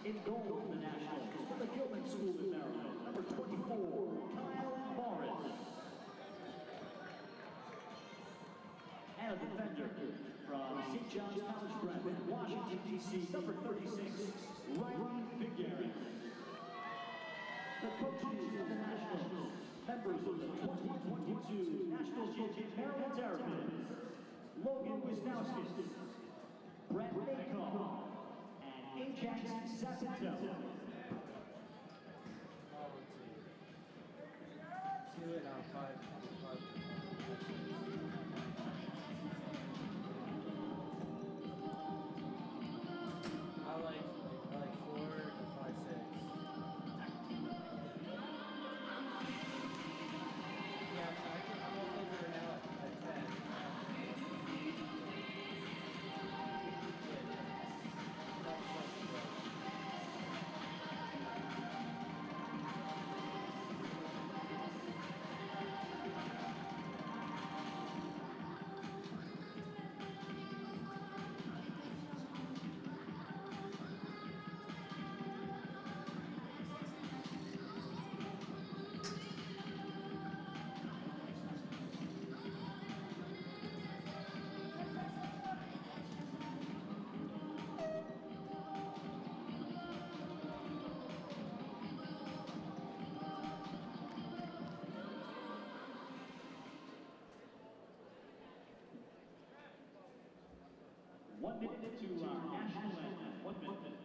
In goal for the Nationals, from the Gilman School in Maryland, number 24, Kyle Morris. And a defender from St. John's College Prep, Washington, D.C., number 36, Ryan McGurrin. The coaches of the Nationals, members of the 2022 National Championship Maryland Terrapins, Logan Wisnowski, Brett Maycomb, and Ajax Sapitel. Two and out, five. I like 4 to 5, 6. Yeah, I'm gonna figure it out at 10. To our national anthem, 1 minute.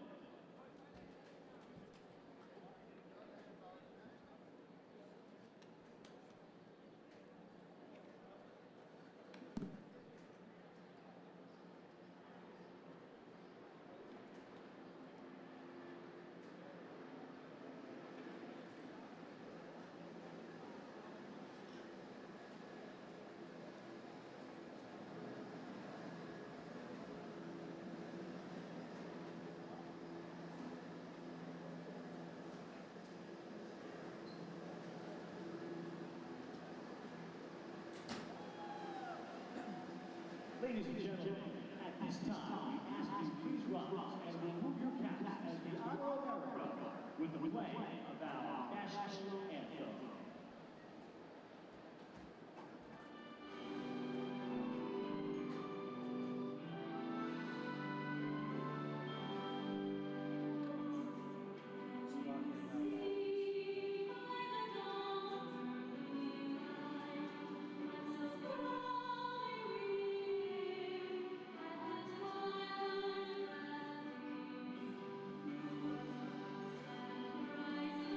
Ladies and gentlemen, at this time, we ask you please rise and remove your caps as the honor of America with the play of our national anthem. Rise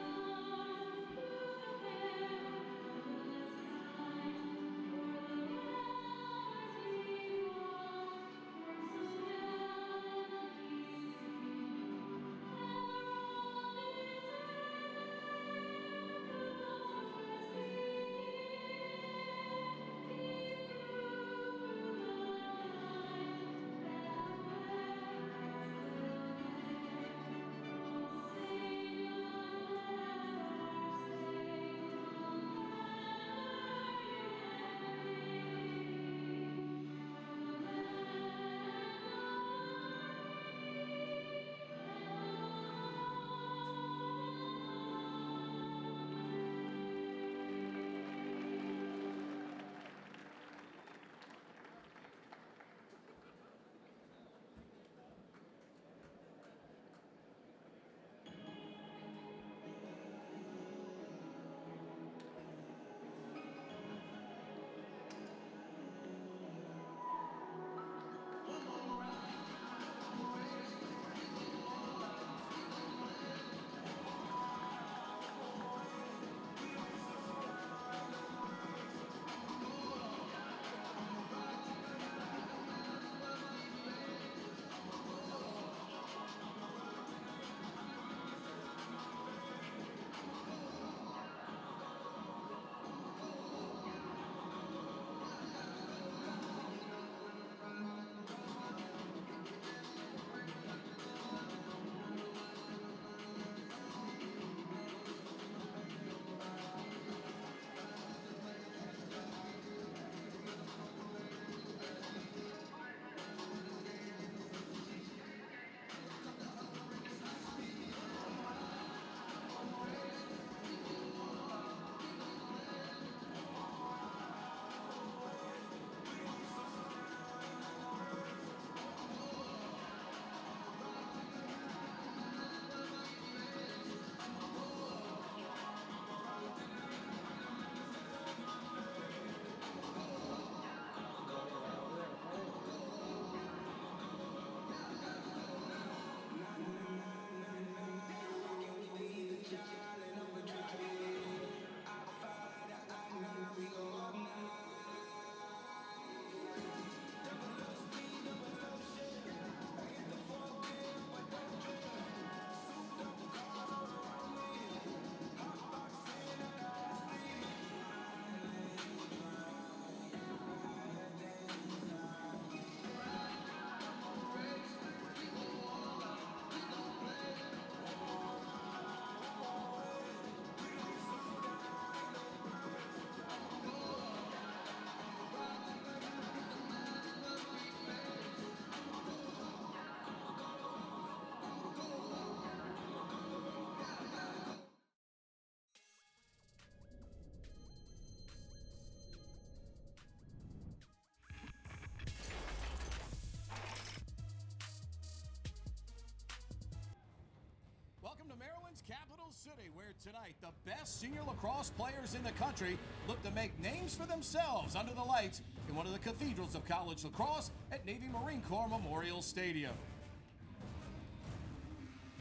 Maryland's capital city, where tonight the best senior lacrosse players in the country look to make names for themselves under the lights in one of the cathedrals of college lacrosse at Navy Marine Corps Memorial Stadium.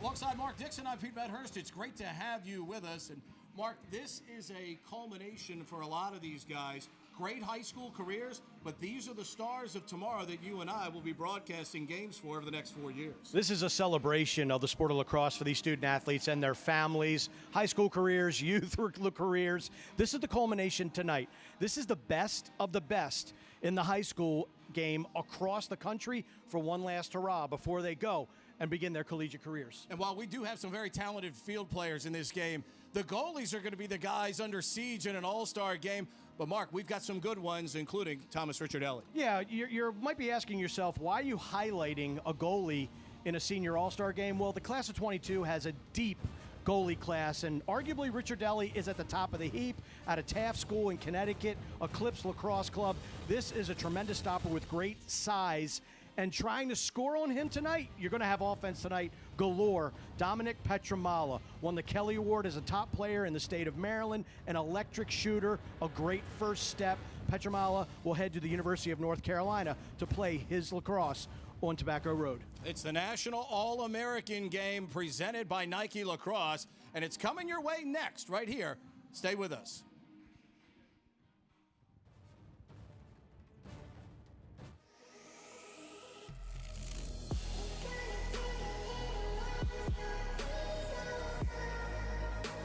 Alongside Mark Dixon, I'm Pete Medhurst. It's great to have you with us. And Mark, this is a culmination for a lot of these guys. Great high school careers, but these are the stars of tomorrow that you and I will be broadcasting games for over the next 4 years. This is a celebration of the sport of lacrosse for these student athletes and their families, high school careers, youth careers. This is the culmination tonight. This is the best of the best in the high school game across the country for one last hurrah before they go and begin their collegiate careers. And while we do have some very talented field players in this game, the goalies are going to be the guys under siege in an all-star game. But, Mark, we've got some good ones, including Thomas Ricciardelli. Yeah, you might be asking yourself, why are you highlighting a goalie in a senior all-star game? Well, the class of 22 has a deep goalie class, and arguably Ricciardelli is at the top of the heap at a Taft school in Connecticut, Eclipse Lacrosse Club. This is a tremendous stopper with great size. And trying to score on him tonight, you're going to have offense tonight galore. Dominic Petramala won the Kelly Award as a top player in the state of Maryland, an electric shooter, a great first step. Petramala will head to the University of North Carolina to play his lacrosse on Tobacco Road. It's the National All-American Game presented by Nike Lacrosse, and it's coming your way next right here. Stay with us.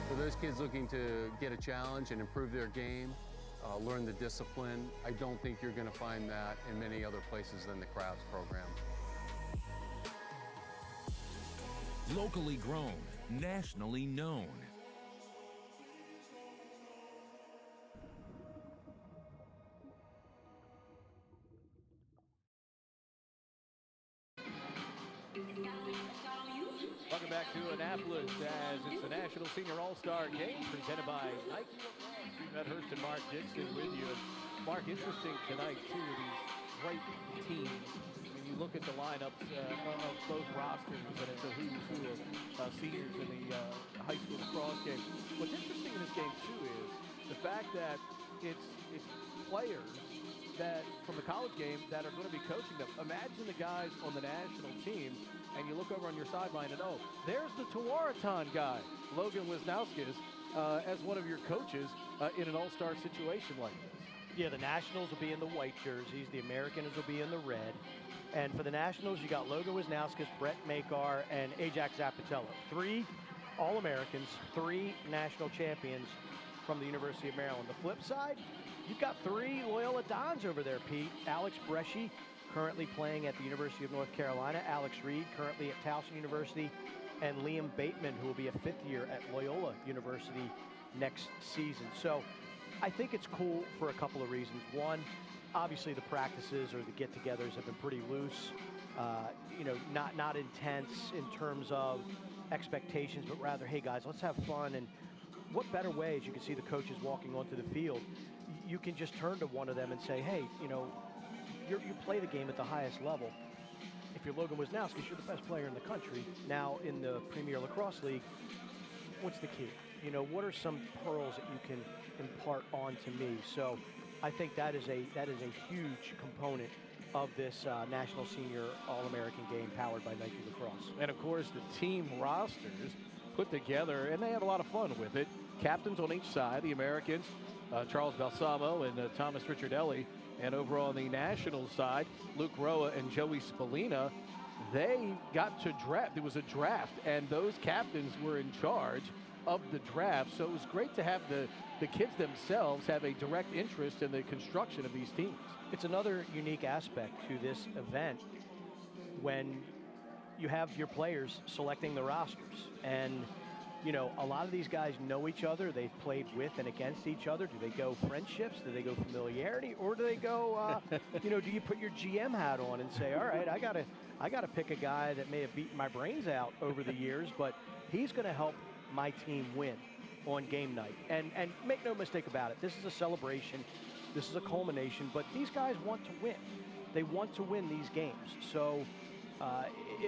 For those kids looking to get a challenge and improve their game, learn the discipline, I don't think you're going to find that in many other places than the Crafts program. Locally grown, nationally known. Welcome back to Annapolis as it's the National Senior All-Star Game presented by Nike Lacrosse. Pete Medhurst and Mark Dixon with you. And Mark, interesting tonight, too, these great teams. When you look at the lineups of both rosters, and it's a who's who of seniors in the high school lacrosse game. What's interesting in this game, too, is the fact that it's players that from the college game that are going to be coaching them. Imagine the guys on the national team, and you look over on your sideline and, oh, there's the Tewaaraton guy, Logan Wisnauskas, as one of your coaches in an all-star situation like this. Yeah, the Nationals will be in the white jerseys. The Americans will be in the red. And for the Nationals, you got Logan Wisnauskas, Brett Makar, and Ajax Zapatello. 3 All-Americans, 3 national champions from the University of Maryland. The flip side, you've got 3 Loyola Dons over there, Pete. Alex Bresci, currently playing at the University of North Carolina. Alex Reed, currently at Towson University. And Liam Bateman, who will be a 5th year at Loyola University next season. So I think it's cool for a couple of reasons. One, obviously the practices or the get-togethers have been pretty loose. Not intense in terms of expectations, but rather, hey guys, let's have fun. And what better way, as you can see the coaches walking onto the field, you can just turn to one of them and say, hey, you play the game at the highest level. If you're Logan Wisnauskas, you're the best player in the country. Now in the Premier Lacrosse League, what's the key? What are some pearls that you can impart on to me? So I think that is a huge component of this National Senior All-American Game powered by Nike Lacrosse. And of course, the team rosters put together, and they have a lot of fun with it. Captains on each side, the Americans, Charles Balsamo and Thomas Ricciardelli. And over on the national side, Luke Roa and Joey Spallina, they got to draft. It was a draft, and those captains were in charge of the draft. So it was great to have the kids themselves have a direct interest in the construction of these teams. It's another unique aspect to this event when you have your players selecting the rosters. And a lot of these guys know each other. They've played with and against each other. Do they go friendships? Do they go familiarity? Or do they go, do you put your GM hat on and say, all right, I gotta pick a guy that may have beaten my brains out over the years, but he's going to help my team win on game night. And make no mistake about it, this is a celebration. This is a culmination, but these guys want to win. They want to win these games. So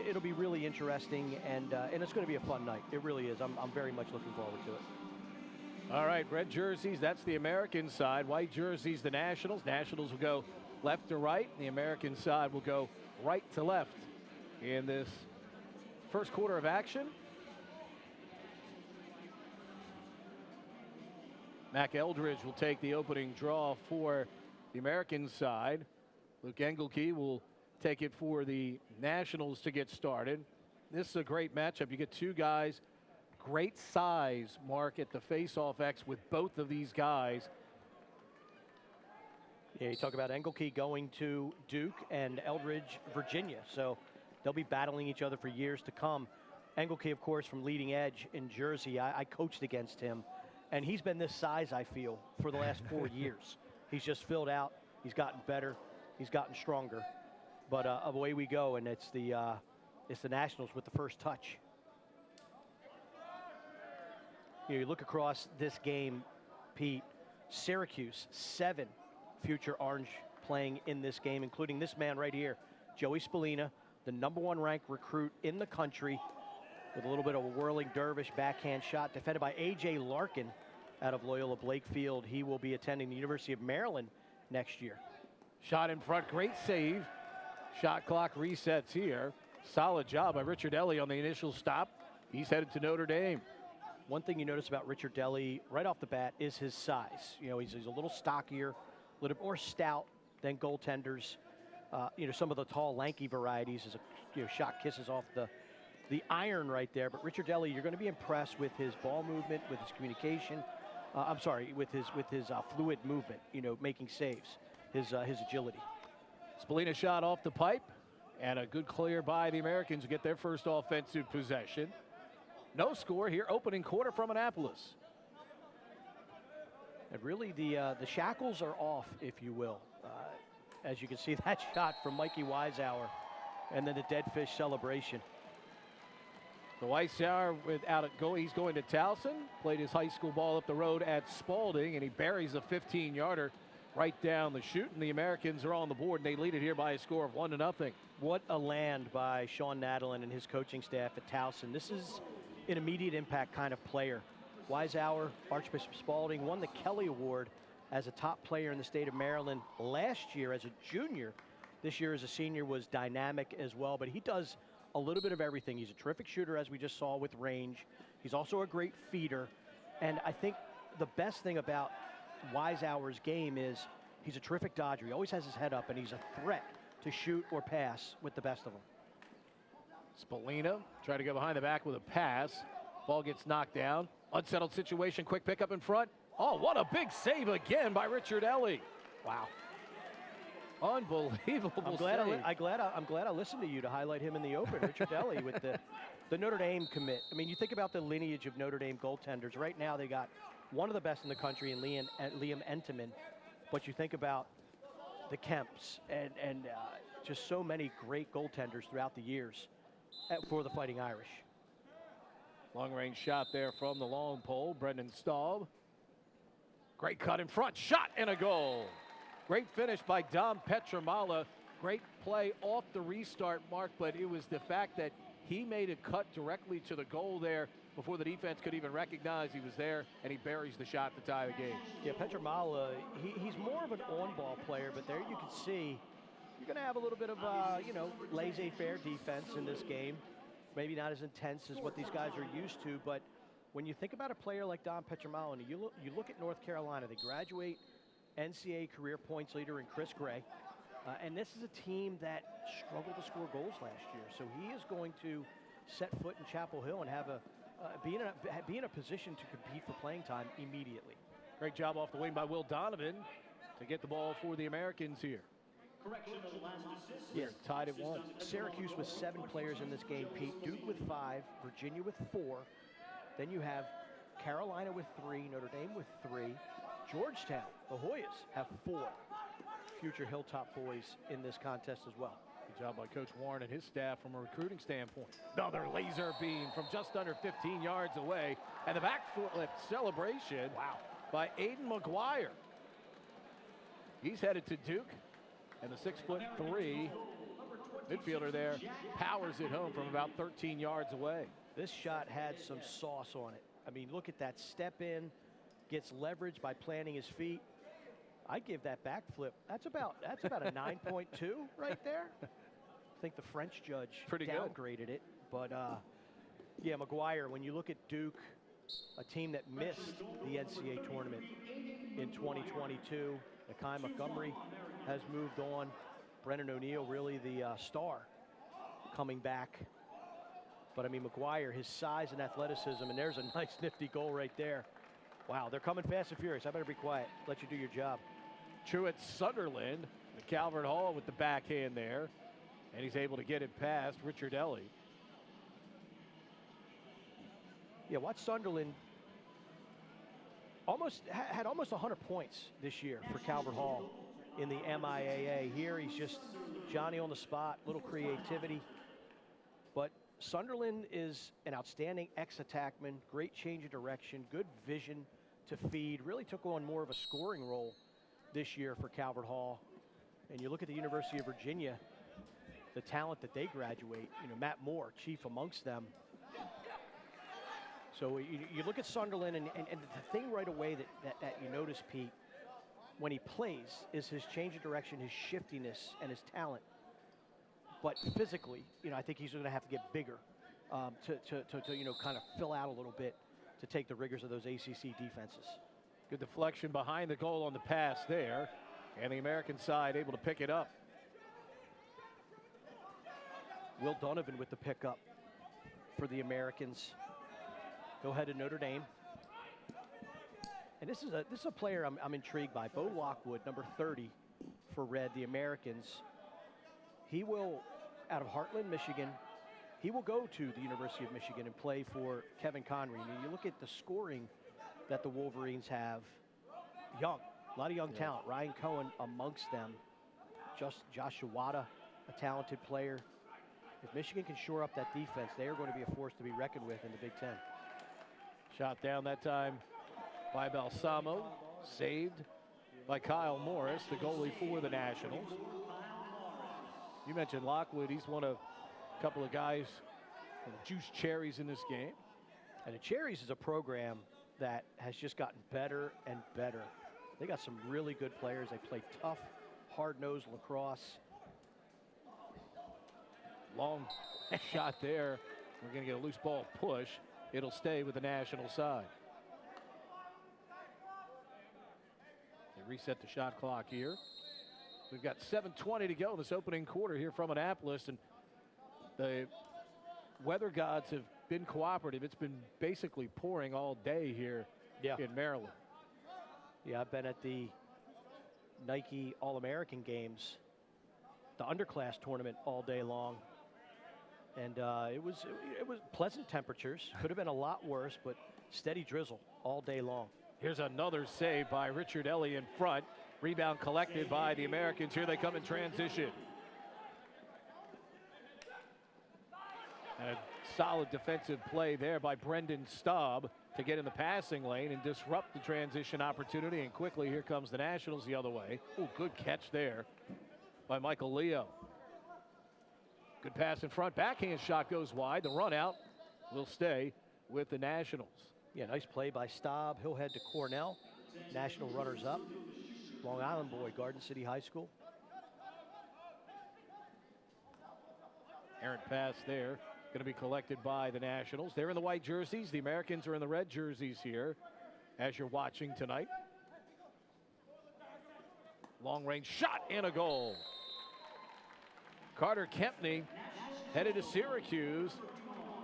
It'll be really interesting, and it's going to be a fun night. It really is. I'm very much looking forward to it. All right, red jerseys, that's the American side. White jerseys, the Nationals. Nationals will go left to right. The American side will go right to left in this first quarter of action. Mac Eldridge will take the opening draw for the American side. Luke Engelke will take it for the Nationals to get started. This is a great matchup. You get two guys, great size, Mark, at the face-off X with both of these guys. Yeah, you talk about Engelke going to Duke and Eldridge, Virginia. So they'll be battling each other for years to come. Engelke, of course, from Leading Edge in Jersey. I coached against him, and he's been this size, I feel, for the last 4 years. He's just filled out. He's gotten better. He's gotten stronger. But away we go, and it's the Nationals with the first touch. You look across this game, Pete, Syracuse, 7 future Orange playing in this game, including this man right here, Joey Spallina, the #1 ranked recruit in the country, with a little bit of a whirling dervish backhand shot, defended by A.J. Larkin out of Loyola Blakefield. He will be attending the University of Maryland next year. Shot in front, great save. Shot clock resets here. Solid job by Ricciardelli on the initial stop. He's headed to Notre Dame. One thing you notice about Ricciardelli right off the bat is his size. You know, he's a little stockier, a little more stout than goaltenders. Some of the tall, lanky varieties as a shot kisses off the iron right there. But Ricciardelli, you're going to be impressed with his ball movement, with his communication. With his fluid movement. Making saves, his agility. Spallina shot off the pipe, and a good clear by the Americans to get their first offensive possession. No score here, opening quarter from Annapolis. And really, the shackles are off, if you will. As you can see, that shot from Mikey Weisshaar, and then the dead fish celebration. The Weisshaar he's going to Towson, played his high school ball up the road at Spalding, and he buries a 15-yarder right down the chute, and the Americans are on the board, and they lead it here by a score of 1-0. What a land by Sean Nadalin and his coaching staff at Towson. This is an immediate impact kind of player. Weisshaar, Archbishop Spalding, won the Kelly Award as a top player in the state of Maryland last year as a junior. This year as a senior was dynamic as well, but he does a little bit of everything. He's a terrific shooter, as we just saw, with range. He's also a great feeder. And I think the best thing about Weisshaar's game is he's a terrific dodger. He always has his head up, and he's a threat to shoot or pass with the best of them. Spallina tried to go behind the back with a pass. Ball gets knocked down. Unsettled situation, quick pickup in front. Oh, what a big save again by Ricciardelli. Wow. Unbelievable I'm glad I listened to you to highlight him in the open, Ricciardelli, with the Notre Dame commit. I mean, you think about the lineage of Notre Dame goaltenders. Right now, they got one of the best in the country in Liam Entenmann. But you think about the Kemps and just so many great goaltenders throughout the years for the Fighting Irish. Long-range shot there from the long pole. Brendan Staub. Great cut in front. Shot and a goal. Great finish by Dom Petramala. Great play off the restart, Mark, but it was the fact that he made a cut directly to the goal there before the defense could even recognize he was there, and he buries the shot to tie the game. Yeah, Petramala, he's more of an on-ball player, but there you can see you're going to have a little bit of, laissez-faire defense in this game. Maybe not as intense as what these guys are used to, but when you think about a player like Dom Petramala, and you look at North Carolina, they graduate NCAA career points leader in Chris Gray. And this is a team that struggled to score goals last year. So he is going to set foot in Chapel Hill and have be in a position to compete for playing time immediately. Great job off the wing by Will Donovan to get the ball for the Americans here. Yes, tied at 1. Syracuse with 7 players in this game, Pete. Duke with 5, Virginia with 4. Then you have Carolina with 3, Notre Dame with 3. Georgetown, the Hoyas, have 4 future Hilltop boys in this contest as well. Good job by Coach Warren and his staff from a recruiting standpoint. Another laser beam from just under 15 yards away. And the back flip celebration by Aiden McGuire. He's headed to Duke. And the 6'3" midfielder there powers it home from about 13 yards away. This shot had some sauce on it. I mean, look at that step in, gets leverage by planting his feet. I'd give that backflip. That's about a 9.2 right there. I think the French judge downgraded it, but yeah, McGuire. When you look at Duke, a team that missed the NCAA tournament in 2022, Nakai Montgomery has moved on. Brennan O'Neill, really the star, coming back. But I mean, McGuire, his size and athleticism, and there's a nice nifty goal right there. Wow, they're coming fast and furious. I better be quiet. Let you do your job. Truitt Sunderland, the Calvert Hall with the backhand there, and he's able to get it past Ricciardelli. Yeah, watch Sunderland. Had almost 100 points this year for Calvert Hall in the MIAA. Here he's just Johnny on the spot, little creativity. But Sunderland is an outstanding ex-attackman, great change of direction, good vision to feed. Really took on more of a scoring role this year for Calvert Hall. And you look at the University of Virginia, the talent that they graduate, Matt Moore, chief amongst them. So you look at Sunderland, and the thing right away that you notice, Pete, when he plays, is his change of direction, his shiftiness, and his talent. But physically, I think he's going to have to get bigger to kind of fill out a little bit to take the rigors of those ACC defenses. Good deflection behind the goal on the pass there, and the American side able to pick it up. Will Donovan with the pickup for the Americans. Go ahead to Notre Dame. And this is a player I'm intrigued by. Bo Lockwood, number 30 for Red, the Americans. He will, out of Heartland, Michigan, he will go to the University of Michigan and play for Kevin Conrad. And you look at the scoring that the Wolverines have. Young, a lot of young talent. Ryan Cohen amongst them. Joshua Wada, a talented player. If Michigan can shore up that defense, they are going to be a force to be reckoned with in the Big Ten. Shot down that time by Balsamo, saved by Kyle Morris, the goalie for the Nationals. You mentioned Lockwood. He's one of a couple of guys who juice cherries in this game. And the Cherries is a program that has just gotten better and better. They got some really good players. They play tough, hard-nosed lacrosse. Long shot there. We're going to get a loose ball push. It'll stay with the National side. They reset the shot clock here. We've got 7:20 to go in this opening quarter here from Annapolis, and the weather gods have been cooperative. It's been basically pouring all day here in Maryland. Yeah, I've been at the Nike All-American games, the underclass tournament all day long. And it was pleasant temperatures. Could have been a lot worse, but steady drizzle all day long. Here's another save by Ricciardelli in front. Rebound collected by the Americans. Here they come in transition. And a solid defensive play there by Brendan Staub to get in the passing lane and disrupt the transition opportunity. And quickly, here comes the Nationals the other way. Ooh, good catch there by Michael Leo. Good pass in front. Backhand shot goes wide. The run out will stay with the Nationals. Yeah, nice play by Staub. He'll head to Cornell. National runners up. Long Island boy, Garden City High School. Errant pass there. Going to be collected by the Nationals. They're in the white jerseys. The Americans are in the red jerseys here as you're watching tonight. Long range shot and a goal. Carter Kempney headed to Syracuse,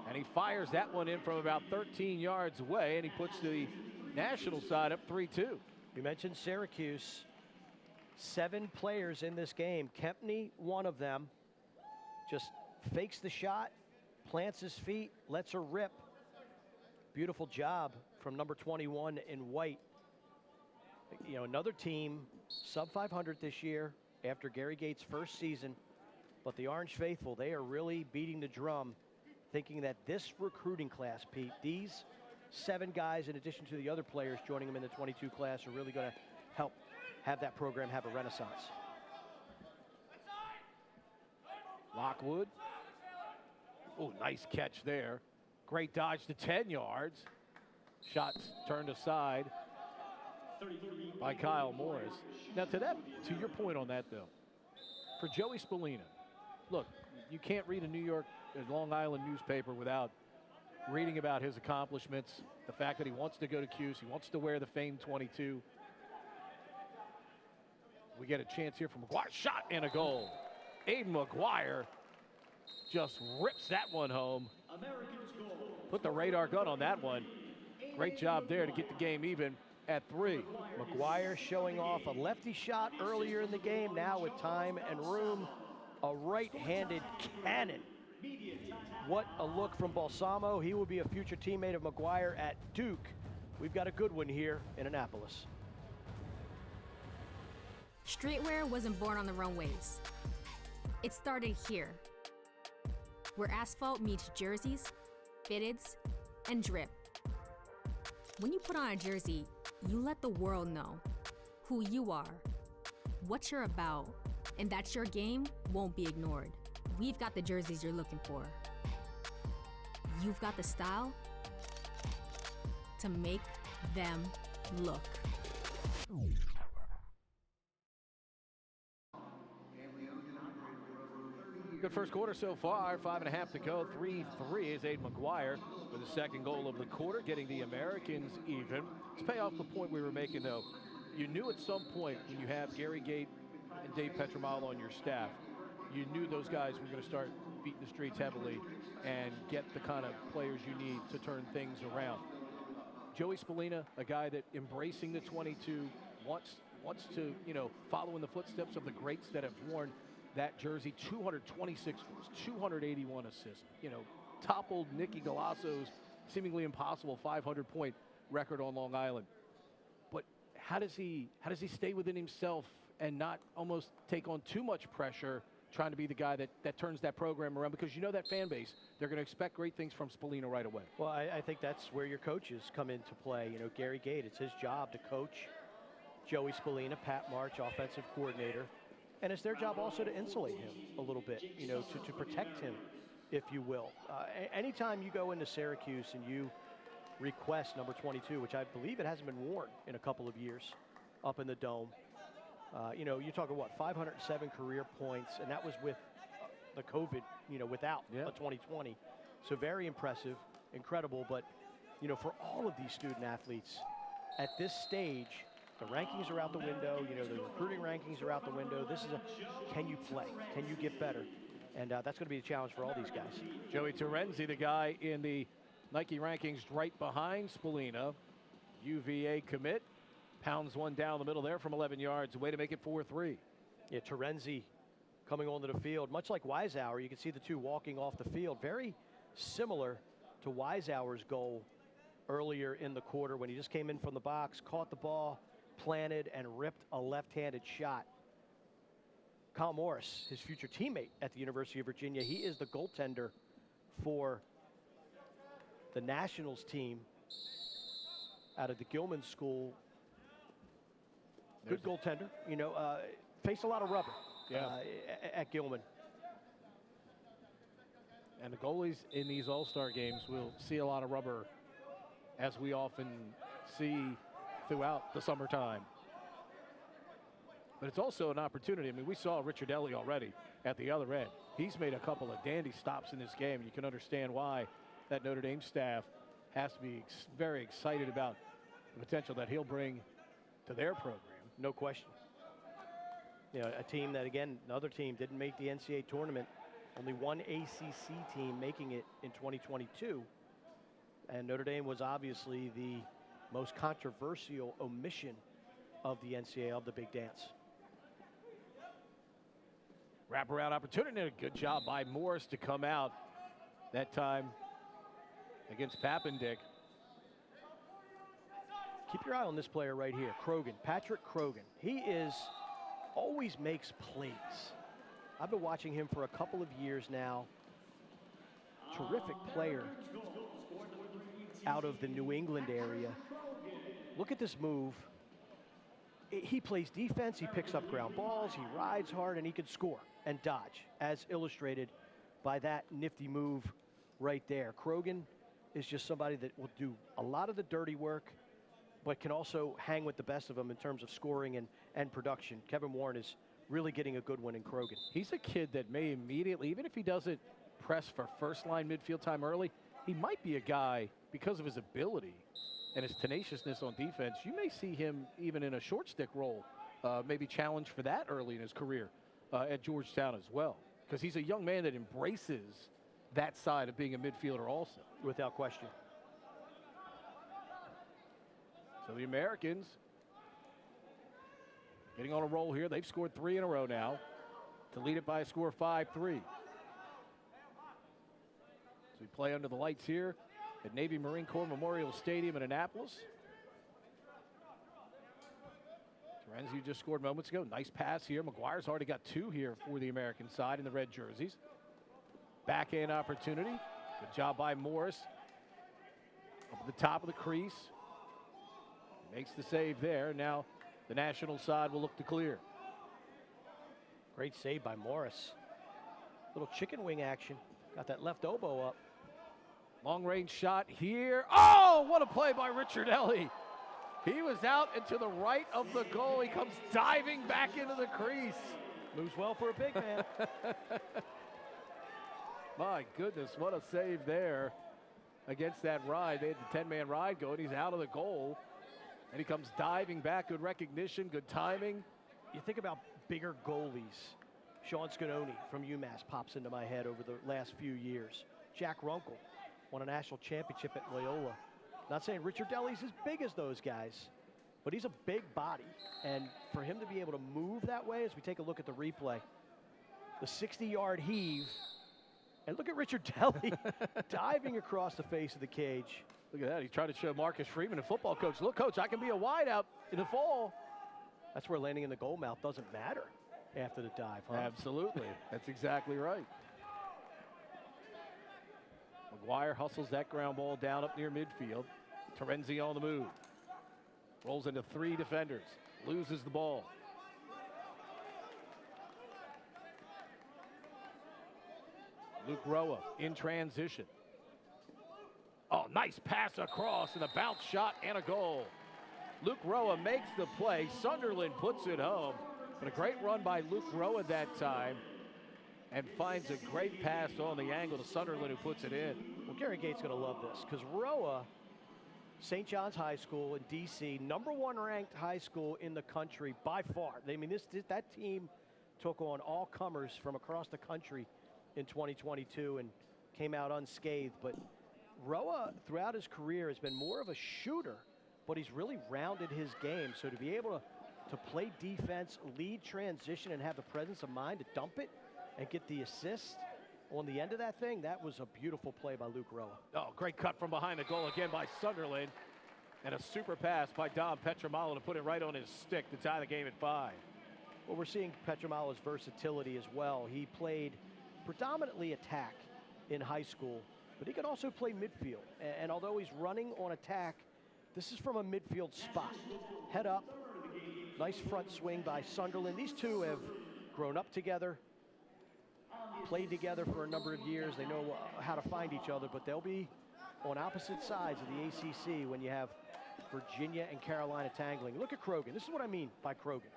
and he fires that one in from about 13 yards away, and he puts the National side up 3-2. You mentioned Syracuse. 7 players in this game. Kempney, one of them, just fakes the shot, plants his feet, lets her rip. Beautiful job from number 21 in white. Another team, sub 500 this year after Gary Gates' first season. But the Orange Faithful, they are really beating the drum, thinking that this recruiting class, Pete, these 7 guys, in addition to the other players joining them in the 22 class, are really going to help have that program have a renaissance. Lockwood. Oh, nice catch there. Great dodge to 10 yards. Shots turned aside by Kyle Morris. Now, to your point on that, though, for Joey Spallina, look, you can't read a Long Island newspaper without reading about his accomplishments, the fact that he wants to go to Cuse, he wants to wear the famed 22. We get a chance here from McGuire. Shot and a goal. Aiden McGuire just rips that one home. Put the radar gun on that one. Great job there to get the game even at 3. McGuire showing off a lefty shot earlier in the game. Now with time and room, a right-handed cannon. What a look from Balsamo. He will be a future teammate of McGuire at Duke. We've got a good one here in Annapolis. Streetwear wasn't born on the runways. It started here, where asphalt meets jerseys, fitteds, and drip. When you put on a jersey, you let the world know who you are, what you're about, and that your game won't be ignored. We've got the jerseys you're looking for. You've got the style to make them look. Good first quarter so far, 5.5 to go, 3-3 is Aiden McGuire with the second goal of the quarter, getting the Americans even. To pay off the point we were making, though, you knew at some point when you have Gary Gate and Dave Petramalo on your staff, you knew those guys were going to start beating the streets heavily and get the kind of players you need to turn things around. Joey Spallina, a guy that embracing the 22, wants to, follow in the footsteps of the greats that have worn that jersey. 226 goals, 281 assists. Toppled Nicky Galasso's seemingly impossible 500-point record on Long Island. But how does he stay within himself and not almost take on too much pressure, trying to be the guy that turns that program around? Because that fan base, they're going to expect great things from Spallina right away. Well, I think that's where your coaches come into play. Gary Gate, it's his job to coach Joey Spallina, Pat March, offensive coordinator. And it's their job also to insulate him a little bit, to protect him, if you will. Anytime you go into Syracuse and you request number 22, which I believe it hasn't been worn in a couple of years up in the Dome, you're talking, 507 career points, and that was with the COVID, without a 2020. So very impressive, incredible. But, for all of these student athletes at this stage, the rankings are out the window. The recruiting rankings are out the window. This is can you play? Can you get better? And that's going to be a challenge for all these guys. Joey Terenzi, the guy in the Nike rankings right behind Spallina. UVA commit. Pounds one down the middle there from 11 yards. A way to make it 4-3. Yeah, Terenzi coming onto the field. Much like Weisshaar, you can see the two walking off the field. Very similar to Weisshaar's goal earlier in the quarter when he just came in from the box, caught the ball, planted, and ripped a left-handed shot. Kyle Morris, his future teammate at the University of Virginia, he is the goaltender for the Nationals team out of the Gilman School. Good goaltender, faced a lot of rubber at Gilman. And the goalies in these all-star games will see a lot of rubber, as we often see throughout the summertime. But it's also an opportunity. We saw Ricciardelli already at the other end. He's made a couple of dandy stops in this game. You can understand why that Notre Dame staff has to be very excited about the potential that he'll bring to their program. No question. A team that, again, another team didn't make the NCAA tournament. Only one ACC team making it in 2022. And Notre Dame was obviously the most controversial omission of the NCAA, of the big dance. Wraparound opportunity, and a good job by Morris to come out that time against Pappendick. Keep your eye on this player right here, Krogan, Patrick Krogan. He always makes plays. I've been watching him for a couple of years now. Terrific player out of the New England area. Look at this move. He plays defense, he picks up ground balls, he rides hard, and he can score. and dodge, as illustrated by that nifty move right there. Krogan is just somebody that will do a lot of the dirty work, but can also hang with the best of them in terms of scoring and production. Kevin Warren is really getting a good one in Krogan. He's a kid that may immediately, even if he doesn't press for first-line midfield time early, he might be a guy, because of his ability and his tenaciousness on defense, you may see him even in a short stick role, maybe challenge for that early in his career at Georgetown as well. Because he's a young man that embraces that side of being a midfielder also. Without question. So the Americans getting on a roll here. They've scored 3 in a row now to lead it by a score of 5-3. So we play under the lights here at Navy Marine Corps Memorial Stadium in Annapolis. Terenzi just scored moments ago. Nice pass here. McGuire's already got 2 here for the American side in the red jerseys. Backhand opportunity. Good job by Morris. Up at the top of the crease. Makes the save there. Now the national side will look to clear. Great save by Morris. Little chicken wing action. Got that left elbow up. Long range shot here. Oh, what a play by Ricciardelli. He was out and to the right of the goal. He comes diving back into the crease. Moves well for a big man. My goodness, what a save there against that ride. They had the 10-man ride going. He's out of the goal. And he comes diving back. Good recognition, good timing. You think about bigger goalies. Sean Scanoni from UMass pops into my head over the last few years. Jack Runkle won a national championship at Loyola. Not saying Ricciardelli's as big as those guys, but he's a big body. And for him to be able to move that way, as we take a look at the replay, the 60-yard heave, and look at Ricciardelli diving across the face of the cage. Look at that. He's trying to show Marcus Freeman, a football coach. Look, coach, I can be a wideout in the fall. That's where landing in the goal mouth doesn't matter after the dive, huh? Absolutely. That's exactly right. McGuire hustles that ground ball down up near midfield. Terenzi on the move. Rolls into 3 defenders. Loses the ball. Luke Roa in transition. Oh, nice pass across and a bounce shot and a goal. Luke Roa makes the play. Sunderland puts it home. But a great run by Luke Roa that time. And finds a great pass on the angle to Sunderland, who puts it in. Well, Gary Gates going to love this, because Roa, St. John's High School in D.C., #1 ranked high school in the country by far. I mean, that team took on all comers from across the country in 2022 and came out unscathed. But Roa, throughout his career, has been more of a shooter, but he's really rounded his game. So to be able to play defense, lead transition, and have the presence of mind to dump it and get the assist on the end of that thing, that was a beautiful play by Luke Roa. Oh, great cut from behind the goal again by Sunderland. And a super pass by Dom Petramalo to put it right on his stick to tie the game at 5. Well, we're seeing Petramalo's versatility as well. He played predominantly attack in high school, but he can also play midfield. And although he's running on attack, this is from a midfield spot. Head up, nice front swing by Sunderland. These two have grown up together, played together for a number of years. They know how to find each other, but they'll be on opposite sides of the ACC when you have Virginia and Carolina tangling. Look at Krogan. This is what I mean by Krogan.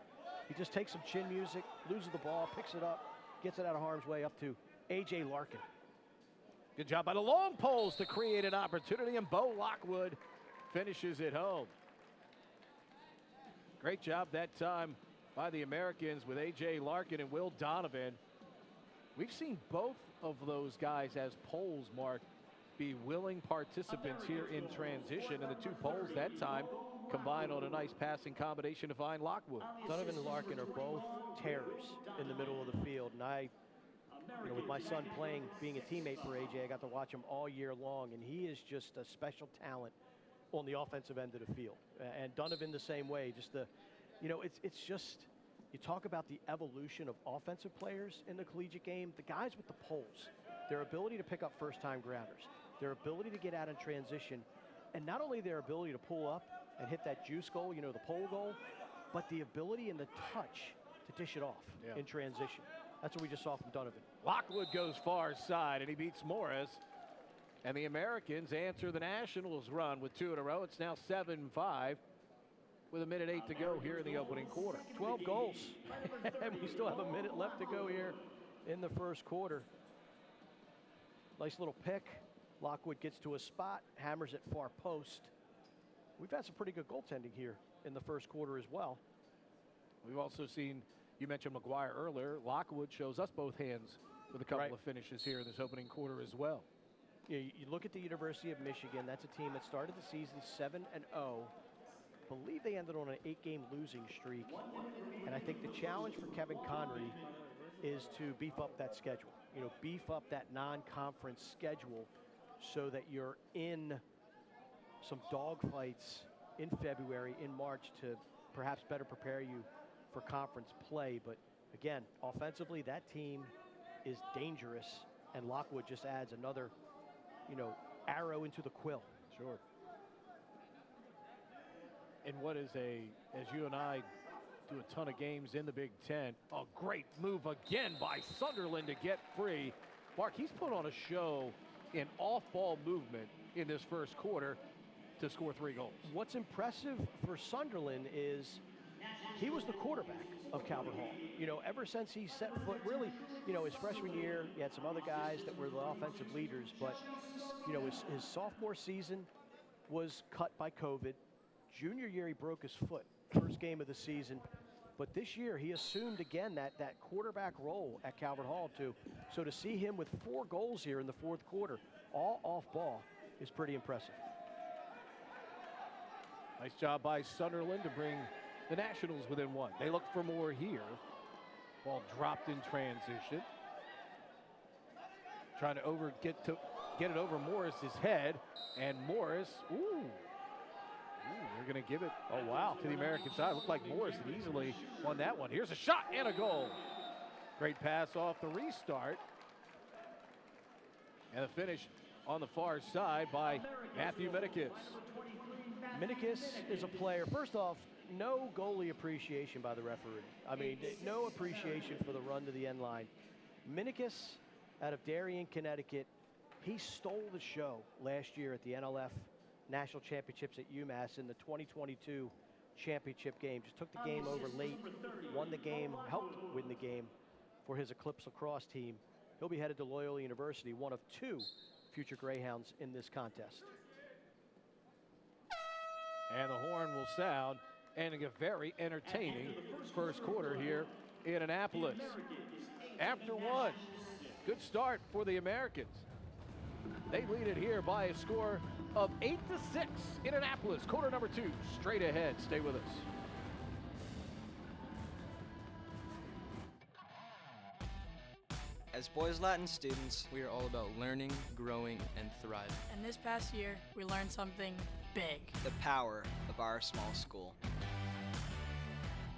He just takes some chin music, loses the ball, picks it up, gets it out of harm's way up to A.J. Larkin. Good job by the long poles to create an opportunity, and Bo Lockwood finishes it home. Great job that time by the Americans with A.J. Larkin and Will Donovan. We've seen both of those guys as poles, Mark, be willing participants here in transition, and the 2 poles that time combined on a nice passing combination to find Lockwood. Donovan and Larkin are both terrors in the middle of the field, and with my son playing, being a teammate for AJ, I got to watch him all year long, and he is just a special talent on the offensive end of the field. And Donovan the same way. Just it's just, you talk about the evolution of offensive players in the collegiate game. The guys with the poles, their ability to pick up first-time grounders, their ability to get out in transition, and not only their ability to pull up and hit that juice goal, the pole goal, but the ability and the touch to dish it off in transition. That's what we just saw from Donovan. Lockwood goes far side, and he beats Morris. And the Americans answer the Nationals run with 2 in a row. It's now 7-5 with 1:08 to go here in the opening quarter. 12 goals, and we still have a minute left to go here in the first quarter. Nice little pick. Lockwood gets to a spot, hammers it far post. We've had some pretty good goaltending here in the first quarter as well. We've also seen, you mentioned McGuire earlier, Lockwood shows us both hands with a couple of finishes here in this opening quarter as well. Yeah, you look at the University of Michigan, that's a team that started the season 7-0. Believe they ended on an 8-game losing streak. And I think the challenge for Kevin Conrad is to beef up that schedule. You know, beef up that non-conference schedule so that you're in some dogfights in February, in March, to perhaps better prepare you for conference play. But again, offensively, that team is dangerous, and Lockwood just adds another, you know, arrow into the quill. Sure. And what is as you and I do a ton of games in the Big Ten, a great move again by Sunderland to get free. Mark, he's put on a show in off-ball movement in this first quarter to score 3 goals. What's impressive for Sunderland is he was the quarterback of Calvert Hall. You know, ever since he set foot, really, you know, his freshman year, he had some other guys that were the offensive leaders, but, you know, his sophomore season was cut by COVID. Junior year, he broke his foot, first game of the season. But this year, he assumed again that quarterback role at Calvert Hall too. So to see him with 4 goals here in the fourth quarter, all off ball, is pretty impressive. Nice job by Sunderland to bring the Nationals within 1. They look for more here. Ball dropped in transition. Trying to get it over Morris's head, and Morris, they're going to give it, to the American side. Looked like Morris had easily won that one. Here's a shot and a goal. Great pass off the restart. And the finish on the far side by Matthew Minikis. Minikis is a player, first off, no goalie appreciation by the referee. I mean, no appreciation for the run to the end line. Minikis, out of Darien, Connecticut, he stole the show last year at the NLF National Championships at UMass in the 2022 championship game. Just took the game over late, won the game, helped win the game for his Eclipse Lacrosse team. He'll be headed to Loyola University, one of 2 future Greyhounds in this contest. And the horn will sound, and a very entertaining first quarter here in Annapolis. After 1, good start for the Americans. They lead it here by a score of 8-6 in Annapolis. Quarter number 2, straight ahead. Stay with us. As Boys Latin students, we are all about learning, growing, and thriving. And this past year, we learned something big. The power of our small school.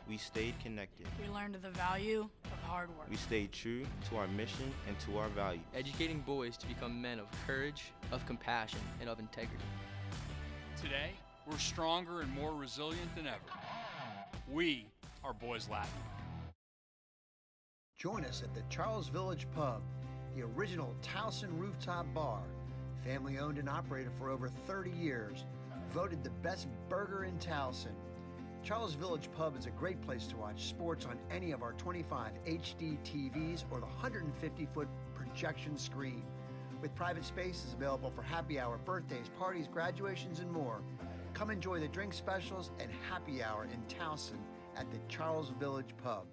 We stayed connected. We learned the value of hard work. We stayed true to our mission and to our values. Educating boys to become men of courage, of compassion, and of integrity. Today, we're stronger and more resilient than ever. We are Boys Latin. Join us at the Charles Village Pub, the original Towson rooftop bar, family owned and operated for over 30 years, voted the best burger in Towson. Charles Village Pub is a great place to watch sports on any of our 25 HD TVs or the 150-foot projection screen, with private spaces available for happy hour, birthdays, parties, graduations, and more. Come enjoy the drink specials and happy hour in Towson at the Charles Village Pub.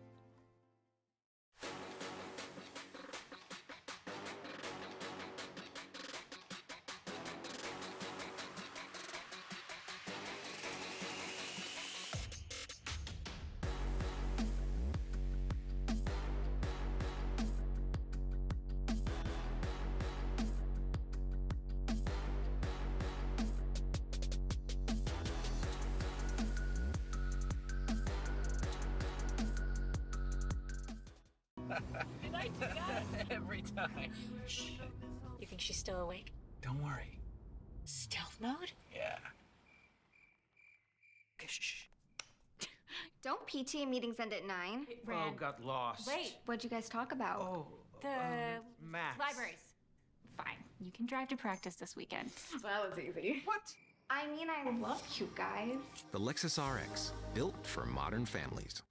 Every time. Shh. You think she's still awake? Don't worry. Stealth mode? Yeah. Shh. Don't PTA meetings end at 9? Oh, got lost. Wait. What'd you guys talk about? Oh, Max. Libraries. Fine. You can drive to practice this weekend. Well, that was easy. What? I mean, I love cute guys. The Lexus RX, built for modern families.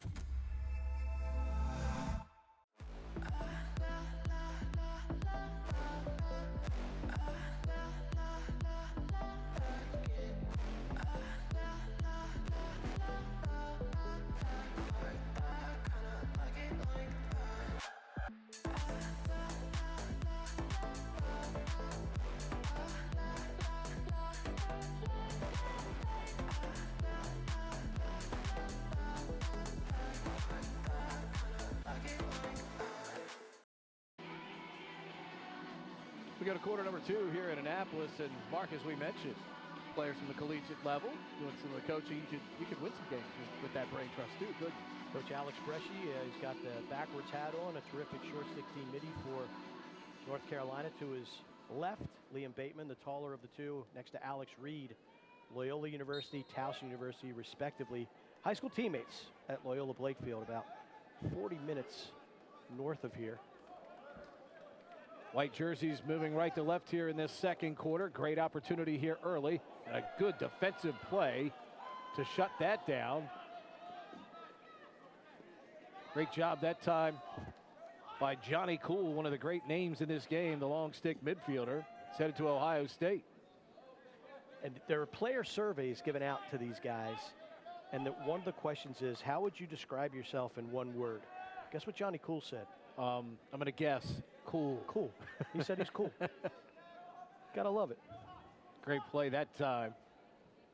We go to quarter number 2 here in Annapolis, and Mark, as we mentioned, players from the collegiate level doing some of the coaching. You could win some games with that brain trust too. Good. Coach Alex Bresci, he's got the backwards hat on, a terrific short stick team midi for North Carolina. To his left, Liam Bateman, the taller of the two, next to Alex Reed, Loyola University, Towson University, respectively. High school teammates at Loyola Blakefield, about 40 minutes north of here. White jerseys moving right to left here in this second quarter. Great opportunity here early, and a good defensive play to shut that down. Great job that time by Jonny Cool, one of the great names in this game, the long stick midfielder. It's headed to Ohio State. And there are player surveys given out to these guys, and one of the questions is, how would you describe yourself in one word? Guess what Jonny Cool said? I'm going to guess. Cool. Cool. He said he's cool. Gotta love it. Great play that time.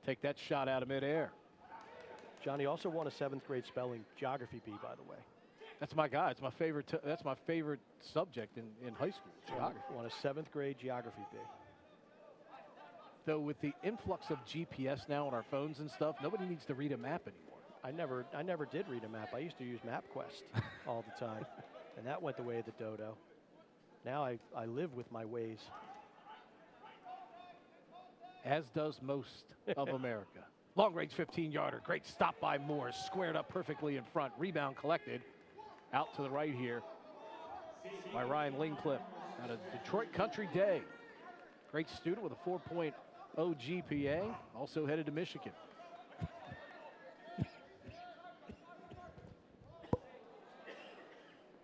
Take that shot out of midair. Jonny also won a 7th grade spelling geography bee, by the way. That's my guy. It's my favorite. That's my favorite subject in high school. Geography. Won a 7th grade geography bee. Though with the influx of GPS now on our phones and stuff, nobody needs to read a map anymore. I never did read a map. I used to use MapQuest all the time, and that went the way of the dodo. Now I live with my ways. As does most of America. Long range 15-yarder. Great stop by Morris. Squared up perfectly in front. Rebound collected. Out to the right here by Ryan Lingcliffe out of Detroit Country Day. Great student with a 4.0 GPA. Also headed to Michigan.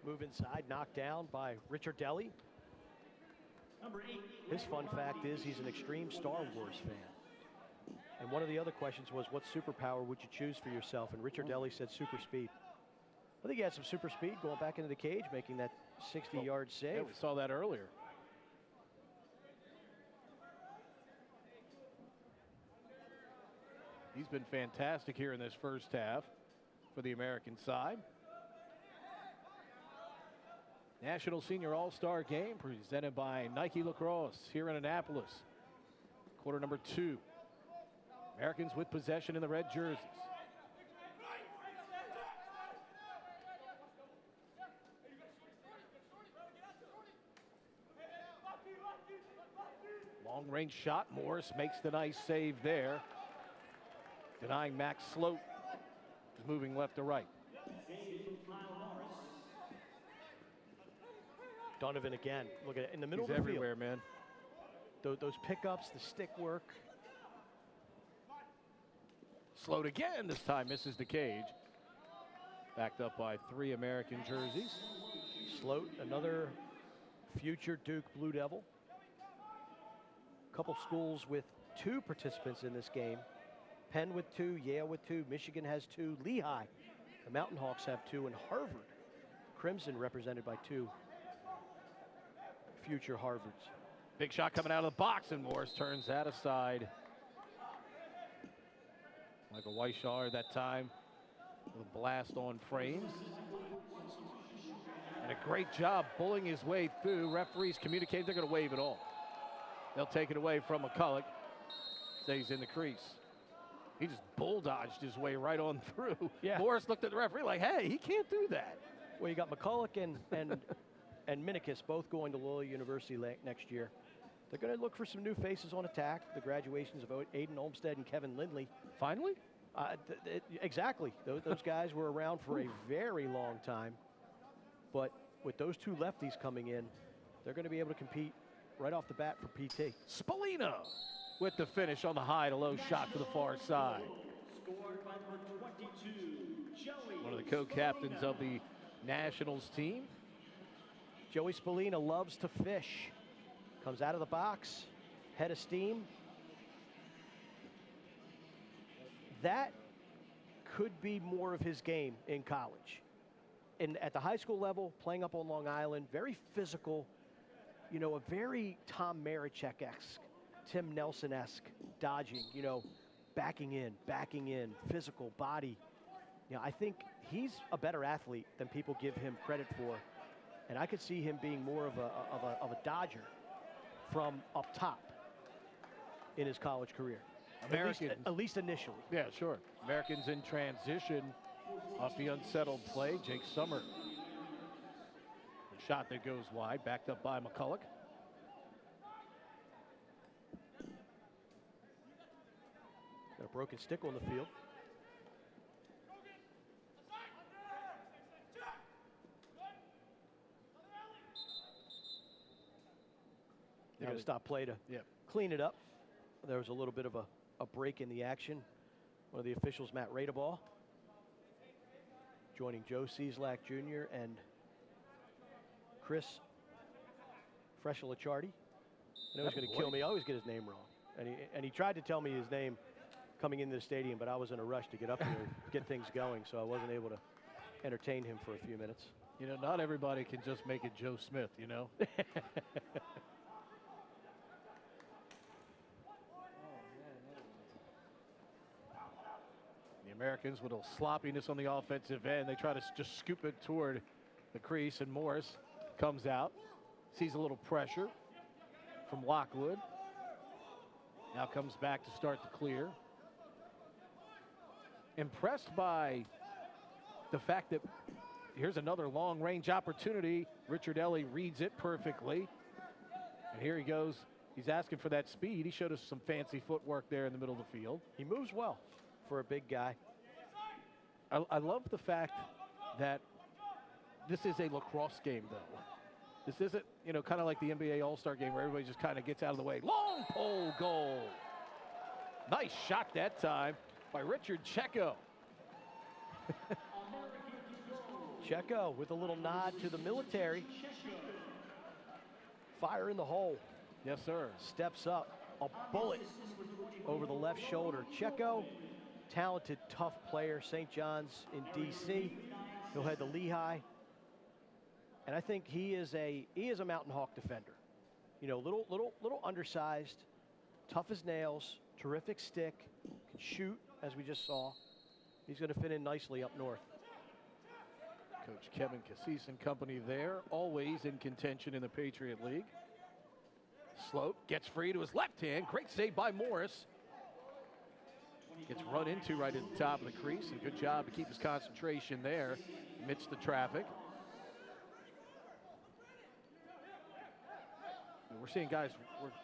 Move inside, knocked down by Ricciardelli. His fun fact is he's an extreme Star Wars fan. And one of the other questions was, what superpower would you choose for yourself? And Ricciardelli said super speed. I think he had some super speed going back into the cage, making that 60-yard save. Yeah, we saw that earlier. He's been fantastic here in this first half for the American side. National Senior All-Star Game presented by Nike Lacrosse here in Annapolis. Quarter number 2. Americans with possession in the red jerseys. Long range shot. Morris makes the nice save there. Denying Max Sloat. Is moving left to right. Donovan again. Look at it in the middle He's of the everywhere, field. Man. Those pickups, the stick work. Sloat again. This time misses the cage. Backed up by 3 American jerseys. Sloat, another future Duke Blue Devil. Couple schools with 2 participants in this game. Penn with 2, Yale with 2, Michigan has 2, Lehigh. The Mountain Hawks have 2, and Harvard. Crimson represented by 2 future Harvards. Big shot coming out of the box, and Morris turns that aside. Michael Weisshaar that time with a blast on frame. And a great job bullying his way through. Referees communicate they're going to waive it all. They'll take it away from McCulloch. Stays in the crease. He just bulldozed his way right on through. Yeah. Morris looked at the referee like, hey, he can't do that. Well, you got McCulloch and Minikis both going to Loyola University next year. They're going to look for some new faces on attack. The graduations of Aiden Olmstead and Kevin Lindley. Finally? Exactly. Those guys were around for a very long time. But with those two lefties coming in, they're going to be able to compete right off the bat for PT. Spalding with the finish on the high to low shot to the far side. One of the co-captains of the Nationals team. Joey Spalding loves to fish. Comes out of the box, head of steam. That could be more of his game in college. And at the high school level, playing up on Long Island, very physical, you know, a very Tom Marichek-esque, Tim Nelson-esque dodging, you know, backing in, physical body. You know, I think he's a better athlete than people give him credit for. And I could see him being more of a dodger from up top in his college career. At least initially. Yeah, sure. Americans in transition off the unsettled play. Jake Summer. A shot that goes wide, backed up by McCulloch. Got a broken stick on the field. They're going to stop play to clean it up. There was a little bit of a break in the action. One of the officials, Matt Radeball, joining Joe Cieslak Jr. and Chris Freshelichardi. I know he's going to kill me. I always get his name wrong. And he tried to tell me his name coming into the stadium, but I was in a rush to get up here and get things going, so I wasn't able to entertain him for a few minutes. You know, not everybody can just make it Joe Smith, you know? Americans with a little sloppiness on the offensive end. They try to just scoop it toward the crease, and Morris comes out, sees a little pressure from Lockwood. Now comes back to start the clear. Impressed by the fact that here's another long-range opportunity. Ricciardelli reads it perfectly. And here he goes. He's asking for that speed. He showed us some fancy footwork there in the middle of the field. He moves well for a big guy. I love the fact that this is a lacrosse game, though. This isn't, you know, kind of like the NBA All-Star game where everybody just kind of gets out of the way. Long pole goal. Nice shot that time by Richard Checo. Checo with a little nod to the military. Fire in the hole. Yes, sir. Steps up. A bullet over the left shoulder. Checo, talented, tough player. St. John's in D.C. He'll head to Lehigh. And I think he is a Mountain Hawk defender. You know, little undersized, tough as nails, terrific stick, can shoot, as we just saw. He's going to fit in nicely up north. Coach Kevin Cassis and company there, always in contention in the Patriot League. Sloat gets free to his left hand. Great save by Morris. Gets run into right at the top of the crease, and good job to keep his concentration there amidst the traffic. We're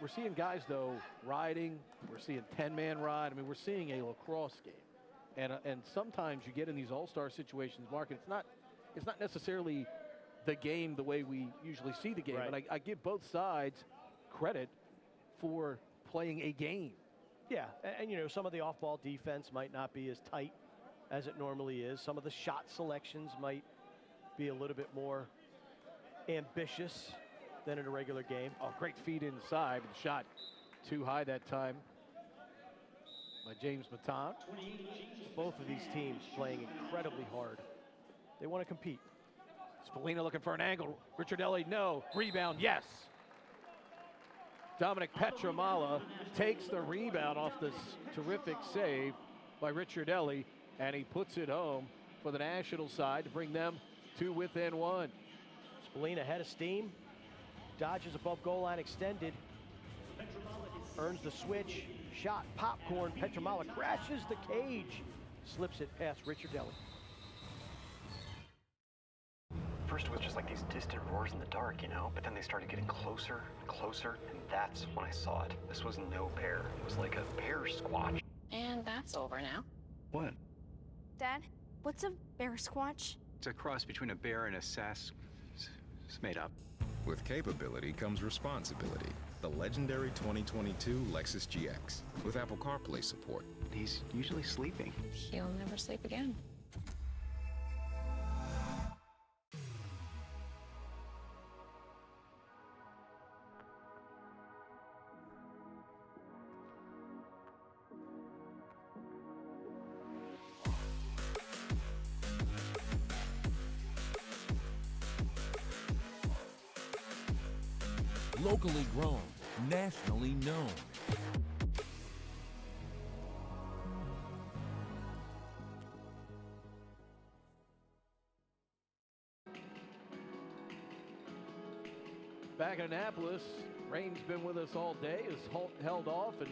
seeing guys though riding. We're seeing 10-man ride. I mean, we're seeing a lacrosse game, and sometimes you get in these all-star situations, Mark. And it's not necessarily the game the way we usually see the game, right. But I give both sides credit for playing a game. Yeah, and you know, some of the off-ball defense might not be as tight as it normally is. Some of the shot selections might be a little bit more ambitious than in a regular game. Oh, great feed inside, but the shot too high that time by James Matan. Both of these teams playing incredibly hard. They want to compete. Spalding looking for an angle. Ricciardelli, no. Rebound, yes. Dominic Petramala takes the rebound off this terrific save by Ricciardelli, and he puts it home for the national side to bring them to within one. Spalding ahead of steam. Dodges above goal line extended. Earns the switch. Shot, popcorn. Petramala crashes the cage. Slips it past Ricciardelli. First it was just like these distant roars in the dark, you know, but then they started getting closer and closer, and that's when I saw it. This was no bear. It was like a bear squatch. And that's over now. What? Dad, what's a bear squatch? It's a cross between a bear and a sass. It's made up. With capability comes responsibility. The legendary 2022 Lexus GX with Apple CarPlay support. He's usually sleeping. He'll never sleep again. Locally grown, nationally known. Back in Annapolis, rain's been with us all day, is held off, and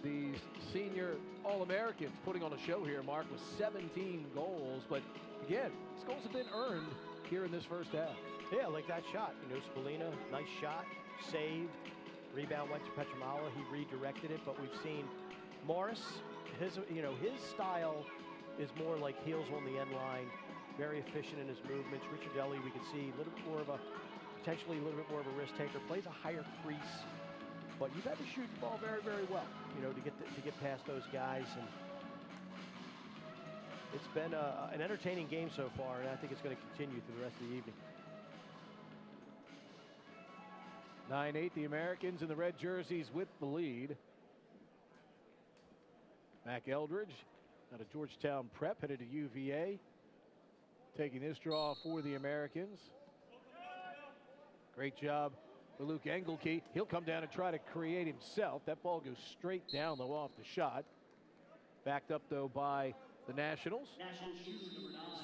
these senior All-Americans putting on a show here, Mark, with 17 goals. But again, these goals have been earned here in this first half. Yeah, like that shot. You know, Spalding, nice shot, saved. Rebound went to Petramala. He redirected it, but we've seen Morris. His style is more like heels on the end line, very efficient in his movements. Ricciardelli, we can see potentially a little bit more of a risk taker. Plays a higher crease, but you've had to shoot the ball very, very well. You know, to get past those guys, and it's been an entertaining game so far, and I think it's going to continue through the rest of the evening. 9-8, the Americans in the red jerseys with the lead. Mac Eldridge out of Georgetown Prep, headed to UVA. Taking this draw for the Americans. Great job for Luke Engelke. He'll come down and try to create himself. That ball goes straight down, though, off the shot. Backed up, though, by the Nationals. This is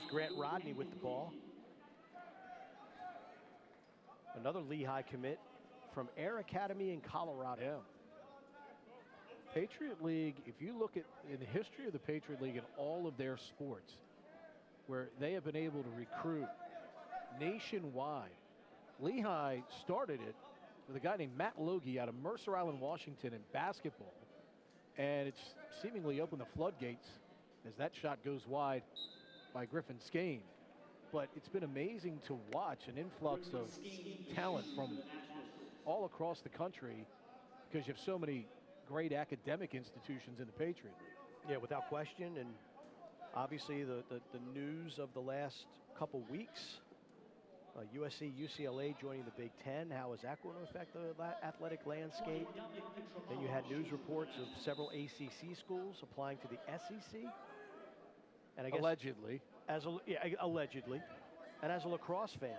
Grant Rodney with the ball. Another Lehigh commit from Air Academy in Colorado. Yeah. Patriot League, if you look at in the history of the Patriot League in all of their sports, where they have been able to recruit nationwide, Lehigh started it with a guy named Matt Logie out of Mercer Island, Washington in basketball. And it's seemingly opened the floodgates as that shot goes wide by Griffin Skane. But it's been amazing to watch an influx of talent from all across the country because you have so many great academic institutions in the Patriot League. Yeah, without question. And obviously the news of the last couple weeks, USC, UCLA joining the Big Ten. How is that going to affect the athletic landscape? Then you had news reports of several ACC schools applying to the SEC. And I guess allegedly. Allegedly. And as a lacrosse fan,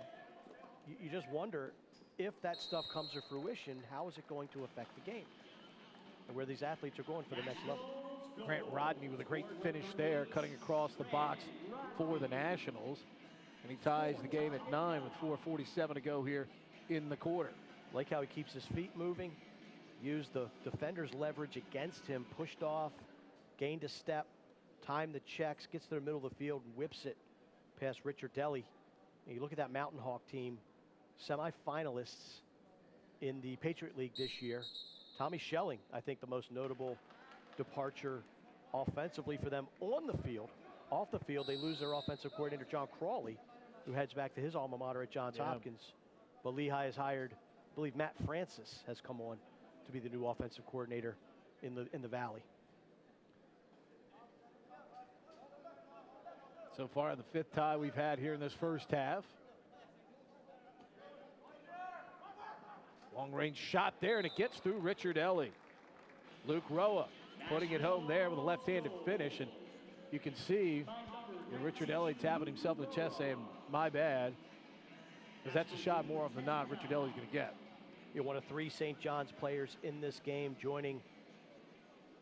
you just wonder if that stuff comes to fruition, how is it going to affect the game? And where these athletes are going for the next level. Grant Rodney with a great finish there, cutting across the box for the Nationals. And he ties the game at 9 with 4:47 to go here in the quarter. Like how he keeps his feet moving, used the defender's leverage against him, pushed off, gained a step, timed the checks, gets to the middle of the field and whips it past Ricciardelli. And you look at that Mountain Hawk team, semifinalists in the Patriot League this year. Tommy Schelling, I think the most notable departure offensively for them on the field. Off the field, they lose their offensive coordinator, John Crawley, who heads back to his alma mater at Johns Hopkins. But Lehigh has hired, I believe Matt Francis has come on to be the new offensive coordinator in the Valley. So far, the fifth tie we've had here in this first half. Long-range shot there, and it gets through Ricciardelli. Luke Roa putting it home there with a left-handed finish, and you can see Ricciardelli tapping himself in the chest saying, my bad, because that's a shot more often than not Ricciardelli's going to get. You're one of 3 St. John's players in this game, joining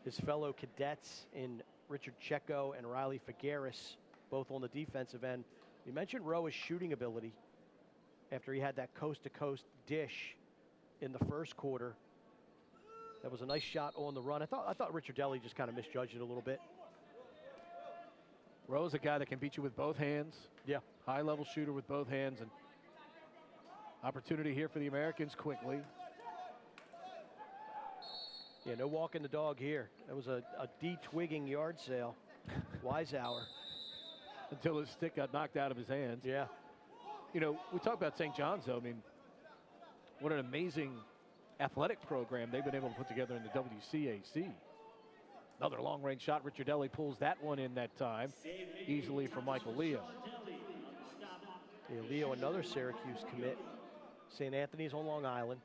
his fellow cadets in Richard Checo and Riley Figueres, both on the defensive end. You mentioned Roa's shooting ability after he had that coast-to-coast dish in the first quarter. That was a nice shot on the run. I thought Ricciardelli just kind of misjudged it a little bit. Rowe's a guy that can beat you with both hands. Yeah. High-level shooter with both hands. And opportunity here for the Americans quickly. Yeah, no walking the dog here. That was a de-twigging yard sale. Weisshaar. Until his stick got knocked out of his hands. Yeah. You know, we talk about St. John's, though. I mean, what an amazing athletic program they've been able to put together in the WCAC. Another long-range shot. Ricciardelli pulls that one in that time, easily for Michael Leo. Yeah, Leo, another Syracuse commit. St. Anthony's on Long Island.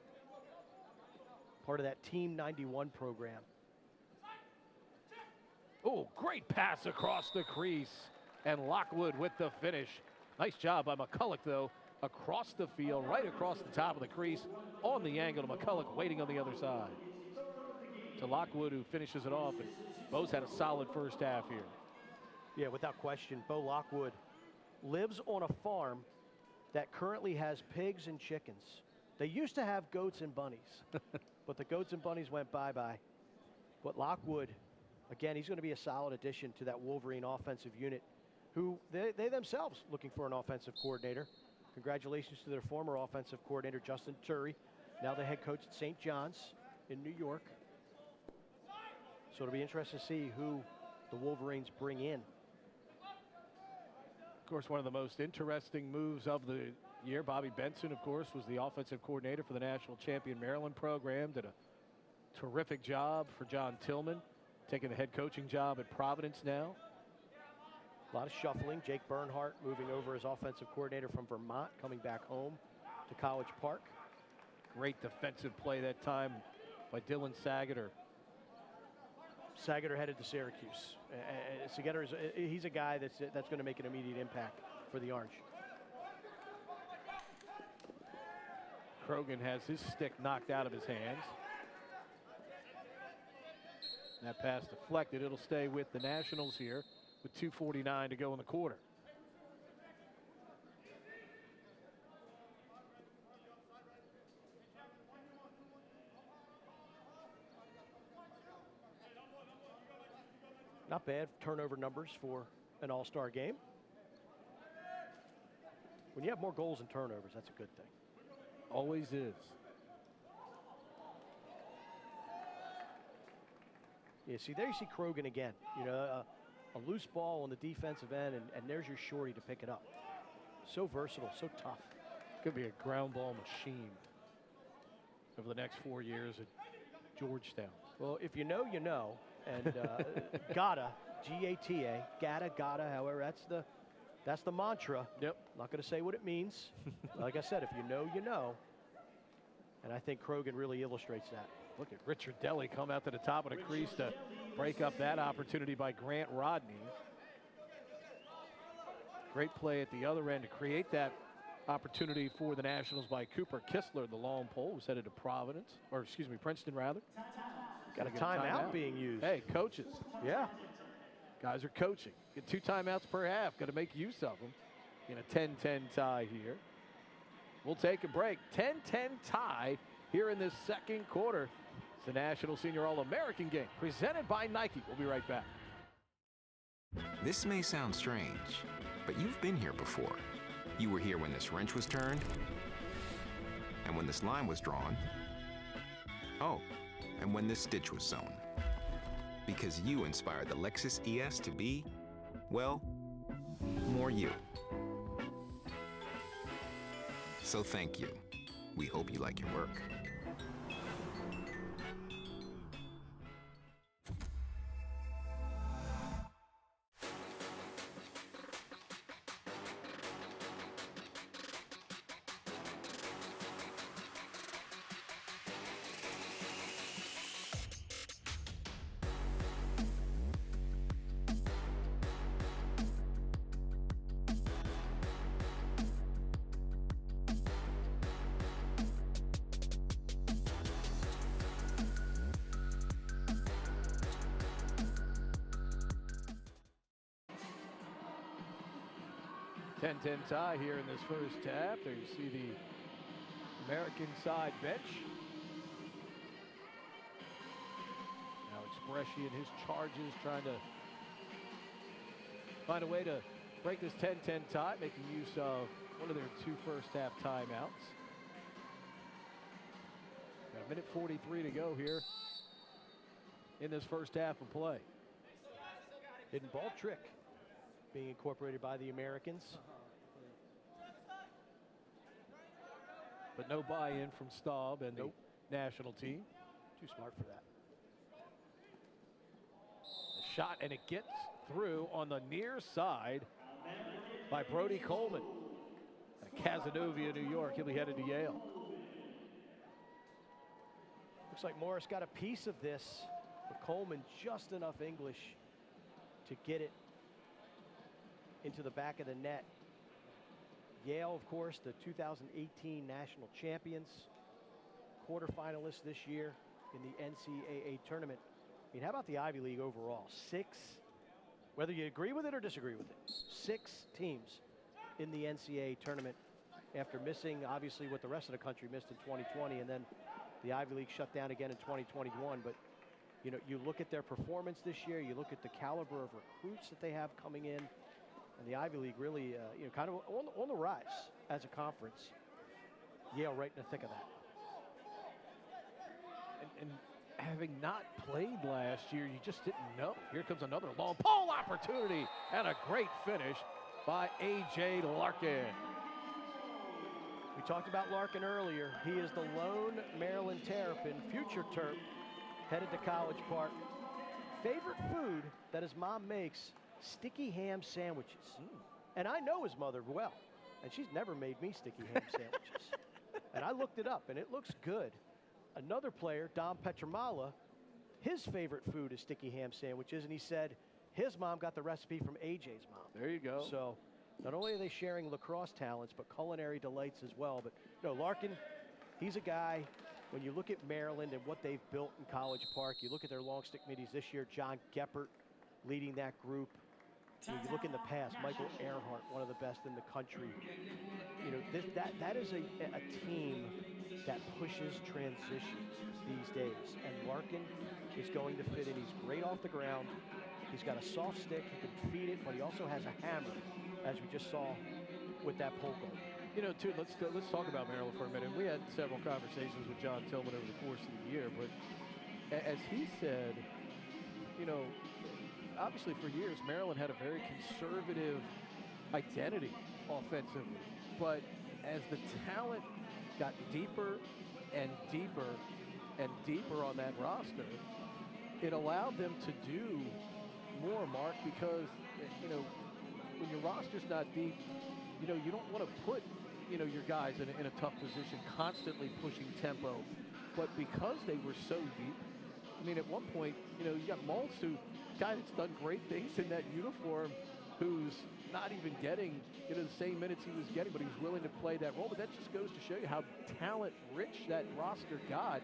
Part of that Team 91 program. Oh, great pass across the crease. And Lockwood with the finish. Nice job by McCulloch, though, across the field, right across the top of the crease, on the angle to McCulloch, waiting on the other side. To Lockwood, who finishes it off, and Bo's had a solid first half here. Yeah, without question, Bo Lockwood lives on a farm that currently has pigs and chickens. They used to have goats and bunnies, but the goats and bunnies went bye-bye. But Lockwood, again, he's going to be a solid addition to that Wolverine offensive unit, who they themselves looking for an offensive coordinator. Congratulations to their former offensive coordinator, Justin Turry, now the head coach at St. John's in New York. So it'll be interesting to see who the Wolverines bring in. Of course, one of the most interesting moves of the year, Bobby Benson, of course, was the offensive coordinator for the national champion Maryland program. Did a terrific job for John Tillman, taking the head coaching job at Providence now. A lot of shuffling. Jake Bernhardt moving over as offensive coordinator from Vermont, coming back home to College Park. Great defensive play that time by Dylan Sageter. Sageter headed to Syracuse. Sageter he's a guy that's going to make an immediate impact for the Orange. Krogan has his stick knocked out of his hands. That pass deflected. It'll stay with the Nationals here with 2:49 to go in the quarter. Not bad turnover numbers for an all-star game. When you have more goals and turnovers, that's a good thing. Always is. Yeah, see, there you see Krogan again. You know, a loose ball on the defensive end, and there's your shorty to pick it up. So versatile, so tough. Could be a ground ball machine over the next 4 years at Georgetown. Well, if you know, you know. And gotta, G-A-T-A, gotta, however, that's the mantra. Yep. Not going to say what it means. Like I said, if you know, you know. And I think Krogan really illustrates that. Look at Ricciardelli come out to the top of the crease to break up that opportunity by Grant Rodney. Great play at the other end to create that opportunity for the Nationals by Cooper Kistler. The long pole was headed to Princeton rather. Got a timeout being used. Hey, coaches. Yeah. Guys are coaching. Get 2 timeouts per half. Got to make use of them in a 10-10 tie here. We'll take a break. 10-10 tie here in this second quarter. It's the National Senior All-American game presented by Nike. We'll be right back. This may sound strange, but you've been here before. You were here when this wrench was turned, and when this line was drawn. Oh, and when this stitch was sewn. Because you inspired the Lexus ES to be, well, more you. So thank you. We hope you like your work. Tie here in this first half. There you see the American side bench. Alex Bresci and his charges trying to find a way to break this 10-10 tie, making use of one of their 2 first half timeouts. Got a minute 43 to go here in this first half of play. hidden ball trick being incorporated by the Americans. But no buy-in from Staub and the national team. Too smart for that. A shot, and it gets through on the near side by Brody Coleman. Cazenovia, New York. He'll be headed to Yale. Looks like Morris got a piece of this, but Coleman just enough English to get it into the back of the net. Yale, of course, the 2018 national champions, quarterfinalists this year in the NCAA tournament. I mean, how about the Ivy League overall? 6, whether you agree with it or disagree with it, 6 teams in the NCAA tournament after missing, obviously, what the rest of the country missed in 2020, and then the Ivy League shut down again in 2021. But, you know, you look at their performance this year, you look at the caliber of recruits that they have coming in, and the Ivy League really, you know, kind of on the rise as a conference. Yale right in the thick of that. And having not played last year, you just didn't know. Here comes another long pole opportunity and a great finish by A.J. Larkin. We talked about Larkin earlier. He is the lone Maryland Terrapin, future Terp, headed to College Park. Favorite food that his mom makes, sticky ham sandwiches. And I know his mother well, and she's never made me sticky ham sandwiches. And I looked it up, and it looks good. Another player, Dom Petramala, his favorite food is sticky ham sandwiches, and he said his mom got the recipe from AJ's mom. There you go. So not only are they sharing lacrosse talents, but culinary delights as well. But no, Larkin, he's a guy, when you look at Maryland and what they've built in College Park, you look at their long stick middies this year, John Geppert leading that group. You look in the past, Michael Earhart, one of the best in the country. You know, that is a team that pushes transition these days. And Larkin is going to fit in. He's great off the ground. He's got a soft stick. He can feed it, but he also has a hammer, as we just saw with that pole goal. You know, too, let's talk about Maryland for a minute. We had several conversations with John Tillman over the course of the year, but as he said, you know, obviously for years, Maryland had a very conservative identity offensively. But as the talent got deeper and deeper and deeper on that roster, it allowed them to do more, Mark, because, you know, when your roster's not deep, you know, you don't want to put, you know, your guys in a tough position, constantly pushing tempo. But because they were so deep, I mean, at one point, you know, you got Maltz, who guy that's done great things in that uniform, who's not even getting, you know, the same minutes he was getting, but he was willing to play that role. But that just goes to show you how talent-rich that roster got.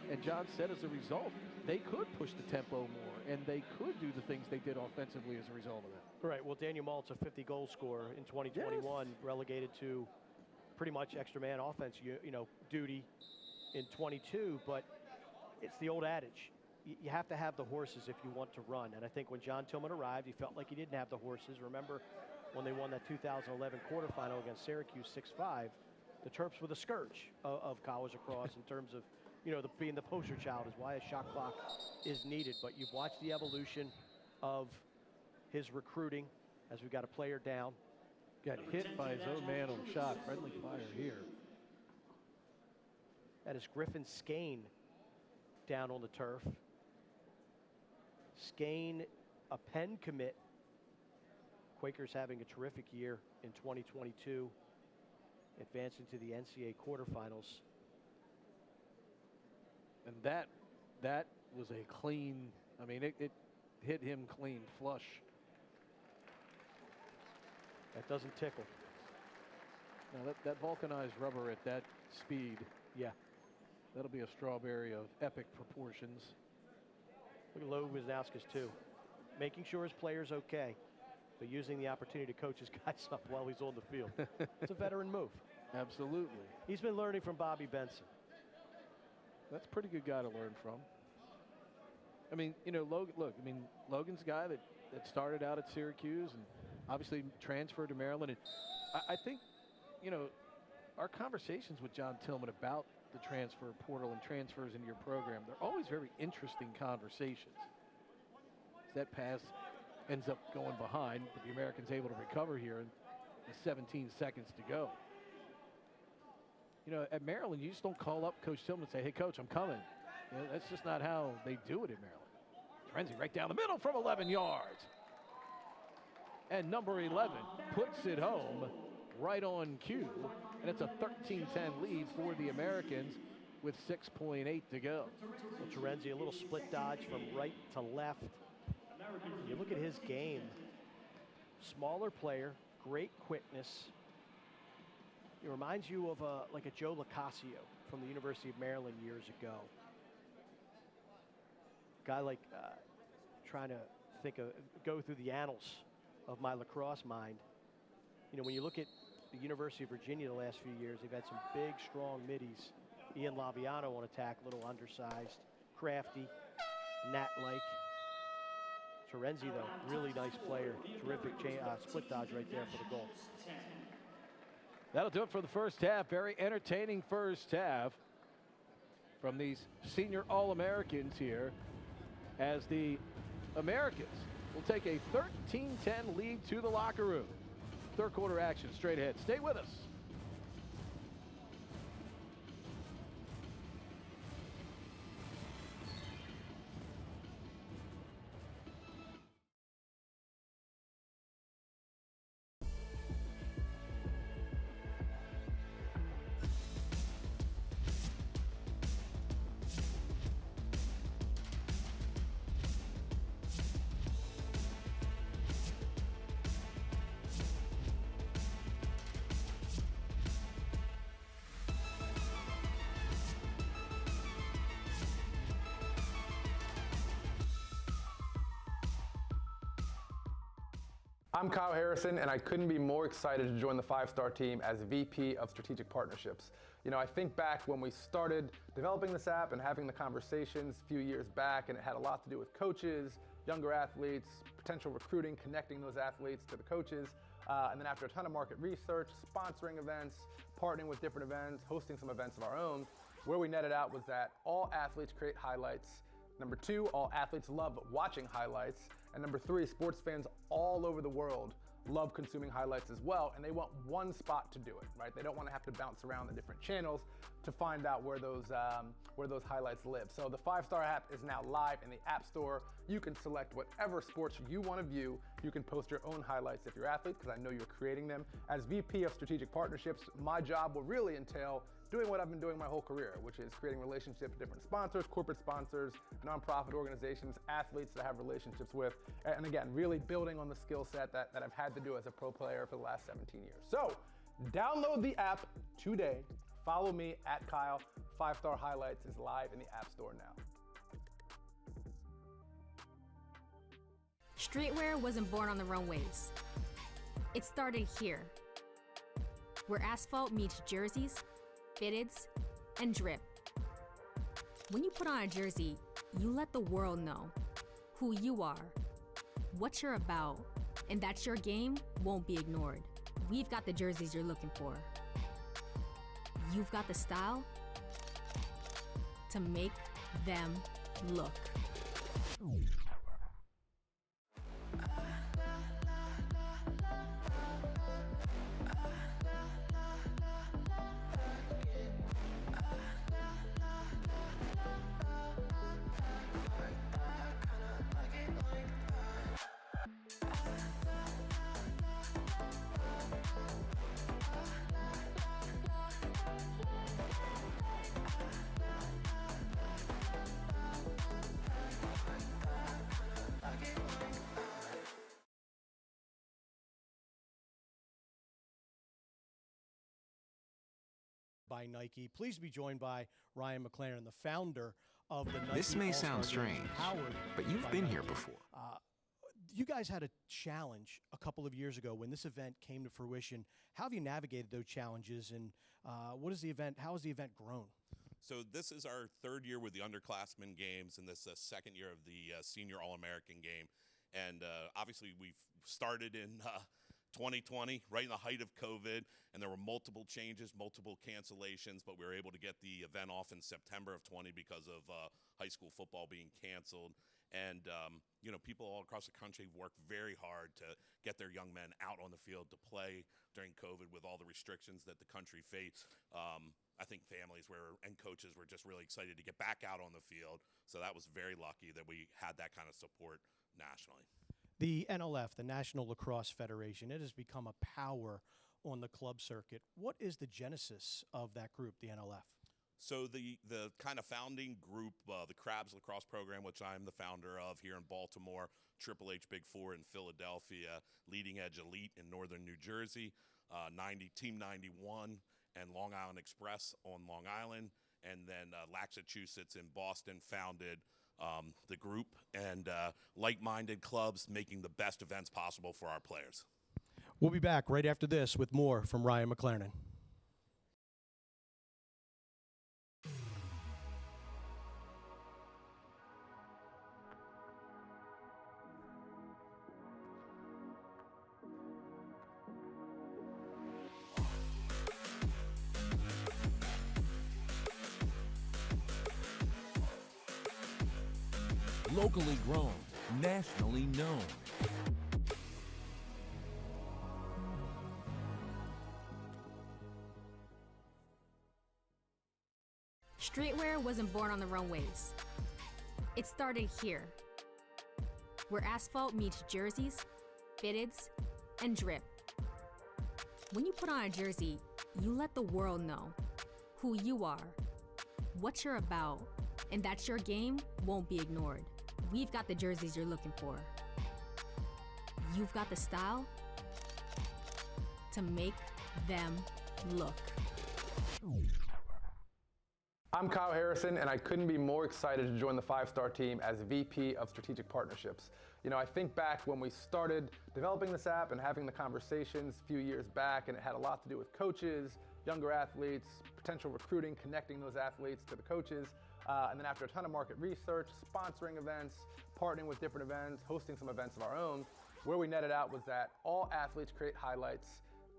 And John said as a result, they could push the tempo more, and they could do the things they did offensively as a result of that. Right, well, Daniel Maltz, a 50-goal scorer in 2021, relegated to pretty much extra man offense, you know, duty in 22, but it's the old adage. You have to have the horses if you want to run. And I think when John Tillman arrived, he felt like he didn't have the horses. Remember when they won that 2011 quarterfinal against Syracuse 6-5, the Terps were the scourge of college lacrosse in terms of, you know, being the poster child is why a shot clock is needed. But you've watched the evolution of his recruiting as we got a player down. Got hit by his own man on the shot. Friendly fire here. That is Griffin Skane down on the turf. Skane, a Penn commit. Quakers having a terrific year in 2022, advancing to the NCAA quarterfinals. And that was a clean, I mean, it hit him clean, flush. That doesn't tickle. Now that vulcanized rubber at that speed, yeah, that'll be a strawberry of epic proportions. Look at Logan Wisnauskas too, making sure his player's okay, but using the opportunity to coach his guys up while he's on the field. It's a veteran move. Absolutely. He's been learning from Bobby Benson. That's a pretty good guy to learn from. I mean, you know, Logan's a guy that started out at Syracuse and obviously transferred to Maryland. And I think, you know, our conversations with John Tillman about the transfer portal and transfers into your program, they're always very interesting conversations. That pass ends up going behind, but the Americans able to recover here in the 17 seconds to go. You know, at Maryland, you just don't call up Coach Tillman and say, hey, Coach, I'm coming. You know, that's just not how they do it in Maryland. Trenzi right down the middle from 11 yards. And number 11 puts it home right on cue. And it's a 13-10 lead for the Americans with 6.8 to go. Well, Terenzi, a little split dodge from right to left. You look at his game. Smaller player, great quickness. It reminds you of like a Joe Lacasio from the University of Maryland years ago. Guy like trying to go through the annals of my lacrosse mind. You know, when you look at the University of Virginia the last few years, they've had some big, strong middies. Ian Laviano on attack, a little undersized, crafty, Nat-like. Terenzi, though, really nice player. Terrific split dodge right there for the goal. That'll do it for the first half. Very entertaining first half from these senior All-Americans here, as the Americans will take a 13-10 lead to the locker room. Third quarter action straight ahead. Stay with us. I'm Kyle Harrison, and I couldn't be more excited to join the 5-Star team as VP of Strategic Partnerships. You know, I think back when we started developing this app and having the conversations a few years back, and it had a lot to do with coaches, younger athletes, potential recruiting, connecting those athletes to the coaches, and then after a ton of market research, sponsoring events, partnering with different events, hosting some events of our own, where we netted out was that all athletes create highlights. Number 2, all athletes love watching highlights. And number 3, sports fans all over the world love consuming highlights as well, and they want one spot to do it, right? They don't want to have to bounce around the different channels to find out where those highlights live. So the 5-Star app is now live in the App Store. You can select whatever sports you want to view. You can post your own highlights if you're an athlete, because I know you're creating them. As VP of Strategic Partnerships, my job will really entail doing what I've been doing my whole career, which is creating relationships with different sponsors, corporate sponsors, nonprofit organizations, athletes that I have relationships with, and again, really building on the skill set that I've had to do as a pro player for the last 17 years. So, download the app today. Follow me at Kyle. 5-Star Highlights is live in the App Store now. Streetwear wasn't born on the runways. It started here, where asphalt meets jerseys, fitteds, and drip. When you put on a jersey, you let the world know who you are, what you're about, and that your game won't be ignored. We've got the jerseys you're looking for. You've got the style to make them look. By Nike. Pleased to be joined by Ryan McLaren, the founder of the Nike This may All-Star sound Games, strange, powered but you've by been Nike. here before. You guys had a challenge a couple of years ago when this event came to fruition. How have you navigated those challenges, and how has the event grown? So this is our third year with the underclassmen games, and this second year of the senior All-American game. And obviously we've started in 2020, right in the height of COVID, and there were multiple changes, multiple cancellations, but we were able to get the event off in September of 20 because of high school football being canceled. And, people all across the country have worked very hard to get their young men out on the field to play during COVID with all the restrictions that the country faced. I think families and coaches were just really excited to get back out on the field. So that was very lucky that we had that kind of support nationally. The NLF, the National Lacrosse Federation, it has become a power on the club circuit. What is the genesis of that group, the NLF? So the kind of founding group, the Crabs Lacrosse Program, which I'm the founder of here in Baltimore, Triple H Big Four in Philadelphia, Leading Edge Elite in northern New Jersey, Team 91, and Long Island Express on Long Island, and then Massachusetts in Boston founded the group, and like-minded clubs making the best events possible for our players. We'll be back right after this with more from Ryan McClaren. Locally grown, nationally known. Streetwear wasn't born on the runways. It started here, where asphalt meets jerseys, fitteds, and drip. When you put on a jersey, you let the world know who you are, what you're about, and that your game won't be ignored. We've got the jerseys you're looking for. You've got the style to make them look. I'm Kyle Harrison, and I couldn't be more excited to join the 5-star team as VP of Strategic Partnerships. I think back when we started developing this app and having the conversations a few years back, and it had a lot to do with coaches, younger athletes, potential recruiting, connecting those athletes to the coaches. And then after a ton of market research, sponsoring events, partnering with different events, hosting some events of our own, where we netted out was that all athletes create highlights.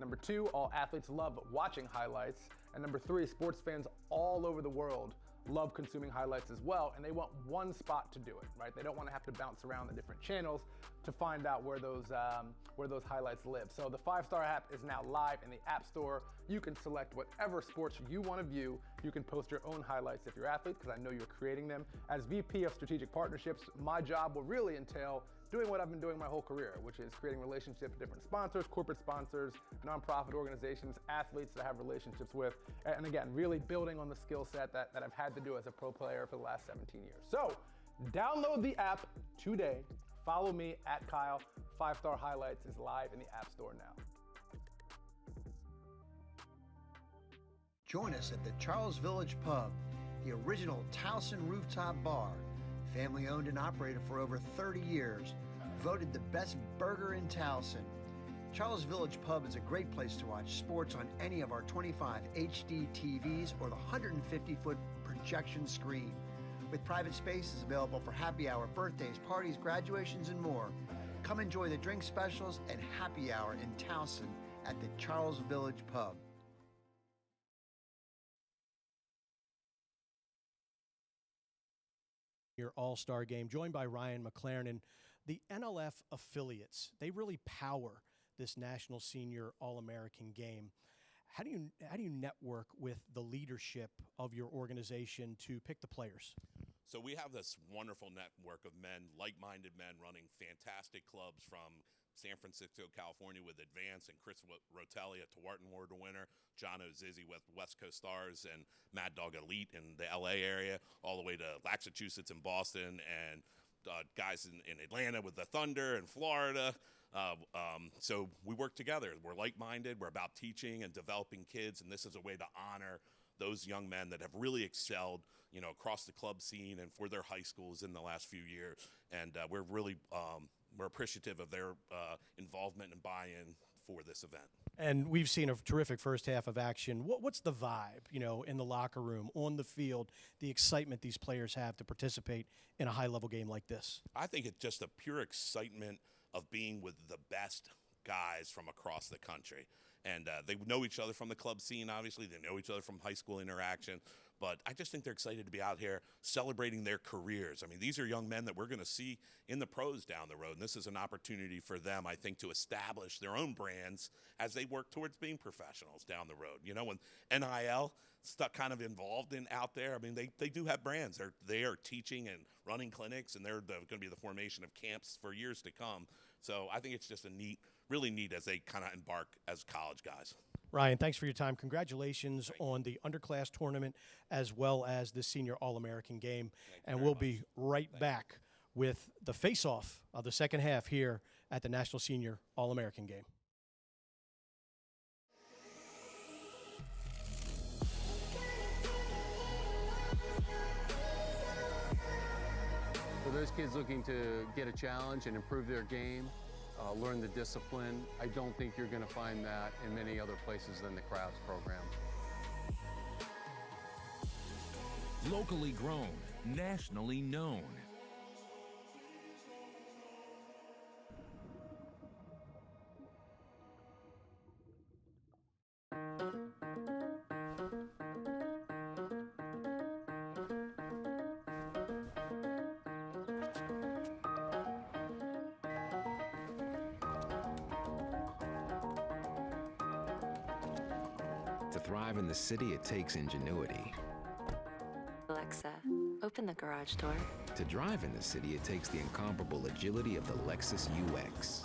Number 2, all athletes love watching highlights. And number 3, sports fans all over the world love consuming highlights as well, and they want one spot to do it, right? They don't want to have to bounce around the different channels to find out where those highlights live. So the 5-star app is now live in the App Store. You can select whatever sports you want to view. You can post your own highlights if you're an athlete, because I know you're creating them. As VP of Strategic Partnerships, my job will really entail doing what I've been doing my whole career, which is creating relationships with different sponsors, corporate sponsors, nonprofit organizations, athletes that I have relationships with, and again, really building on the skill set that I've had to do as a pro player for the last 17 years. So, download the app today. Follow me at Kyle. 5-star Highlights is live in the App Store now. Join us at the Charles Village Pub, the original Towson rooftop bar. Family owned and operated for over 30 years. Voted the best burger in Towson. Charles Village Pub is a great place to watch sports on any of our 25 HD TVs or the 150-foot projection screen. With private spaces available for happy hour, birthdays, parties, graduations, and more. Come enjoy the drink specials and happy hour in Towson at the Charles Village Pub. Your all-star game, joined by Ryan McClaren. And the NLF affiliates, they really power this National Senior All-American game. How do you network with the leadership of your organization to pick the players? So we have this wonderful network of men, like-minded men, running fantastic clubs from San Francisco, California with Advance and Chris Rotelli, a Tewaaraton Award winner, John O'Zizzi with West Coast Stars and MadLax Elite in the LA area, all the way to Massachusetts and Boston, and guys in Atlanta with the Thunder and Florida. So we work together. We're like-minded. We're about teaching and developing kids, and this is a way to honor those young men that have really excelled, across the club scene and for their high schools in the last few years. And we're really we're appreciative of their involvement and buy-in for this event. And we've seen a terrific first half of action. What's the vibe, in the locker room, on the field, the excitement these players have to participate in a high-level game like this? I think it's just a pure excitement of being with the best guys from across the country. And they know each other from the club scene, obviously. They know each other from high school interaction. But I just think they're excited to be out here celebrating their careers. I mean, these are young men that we're going to see in the pros down the road, and this is an opportunity for them, I think, to establish their own brands as they work towards being professionals down the road. You know, when NIL stuff kind of involved in out there, I mean, they do have brands. They are teaching and running clinics, and they're going to be the formation of camps for years to come. So I think it's just really neat as they kind of embark as college guys. Ryan, thanks for your time. Congratulations on the underclass tournament as well as the senior All-American game. And we'll be right back with the face-off of the second half here at the National Senior All-American game. For those kids looking to get a challenge and improve their game, learn the discipline, I don't think you're going to find that in many other places than the Crowds program. Locally grown, nationally known. To thrive in the city, it takes ingenuity. Alexa, open the garage door. To drive in the city, it takes the incomparable agility of the Lexus UX.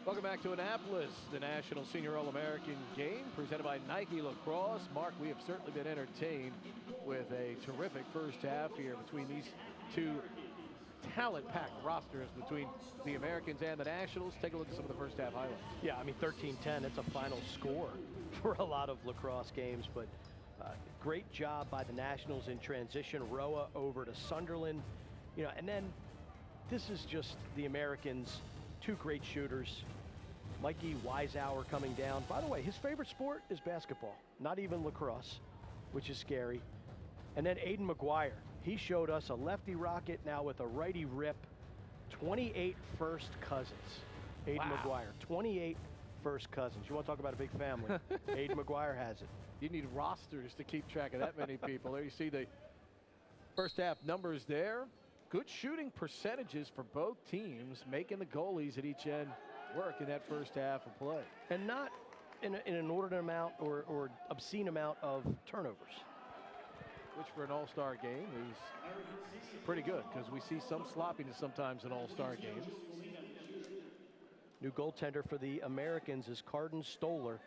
Welcome back to Annapolis, the National Senior All-American game presented by Nike Lacrosse. Mark, we have certainly been entertained with a terrific first half here between these two talent-packed rosters between the Americans and the Nationals. Take a look at some of the first half highlights. Yeah, I mean, 13-10, it's a final score for a lot of lacrosse games, but great job by the Nationals in transition. Roa over to Sunderland, you know, and then this is just the Americans, two great shooters. Mikey Weisshaar coming down. By the way, his favorite sport is basketball, not even lacrosse, which is scary. And then Aiden McGuire, he showed us a lefty rocket now with a righty rip. 28 first cousins. Aiden McGuire, 28 first cousins. You want to talk about a big family? Aiden McGuire has it. You need rosters to keep track of that many people. There you see the first half numbers there. Good shooting percentages for both teams, making the goalies at each end work in that first half of play. And not in an inordinate amount or obscene amount of turnovers. Which for an all-star game is pretty good, because we see some sloppiness sometimes in all-star games. New goaltender for the Americans is Carden Stoller.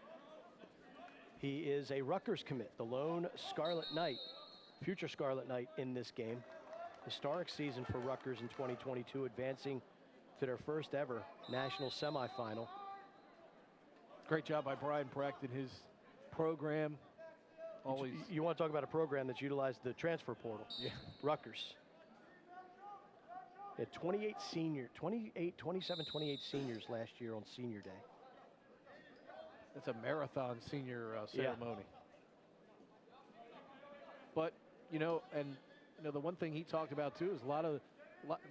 He is a Rutgers commit, the lone Scarlet Knight, future Scarlet Knight in this game. Historic season for Rutgers in 2022, advancing to their first ever national semifinal. Great job by Brian Brecht and his program. Always. You want to talk about a program that's utilized the transfer portal. Yeah. Rutgers. Had 28, 27, 28 seniors last year on senior day. That's a marathon senior ceremony. But, the one thing he talked about, too, is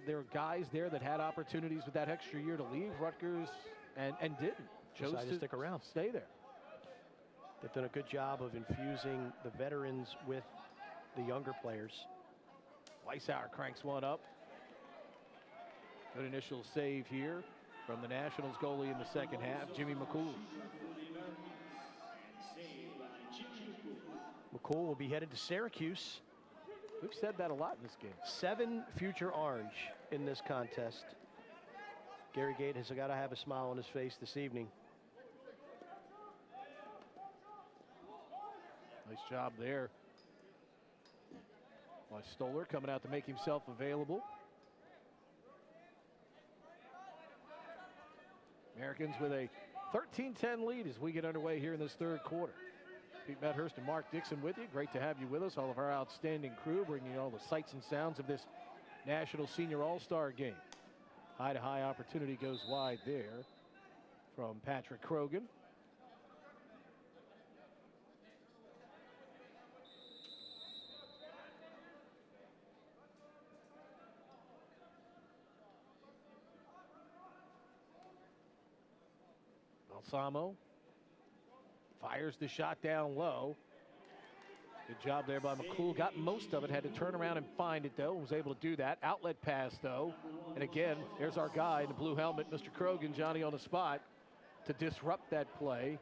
there are guys there that had opportunities with that extra year to leave Rutgers and didn't. Chose to stick around. Stay there. They've done a good job of infusing the veterans with the younger players. Weisshaar cranks one up. Good initial save here from the Nationals goalie in the second half, Jimmy McCool. McCool will be headed to Syracuse. We've said that a lot in this game. 7 future Orange in this contest. Gary Gate has got to have a smile on his face this evening. Nice job there by Stoller, coming out to make himself available. Americans with a 13-10 lead as we get underway here in this third quarter. Pete Medhurst and Mark Dixon with you. Great to have you with us. All of our outstanding crew bringing you all the sights and sounds of this National Senior All-Star game. High-to-high opportunity goes wide there from Patrick Krogan. Balsamo fires the shot down low. Good job there by McCool. Got most of it. Had to turn around and find it, though. Was able to do that. Outlet pass, though. And again, there's our guy in the blue helmet, Mr. Krogan, Johnny on the spot to disrupt that play.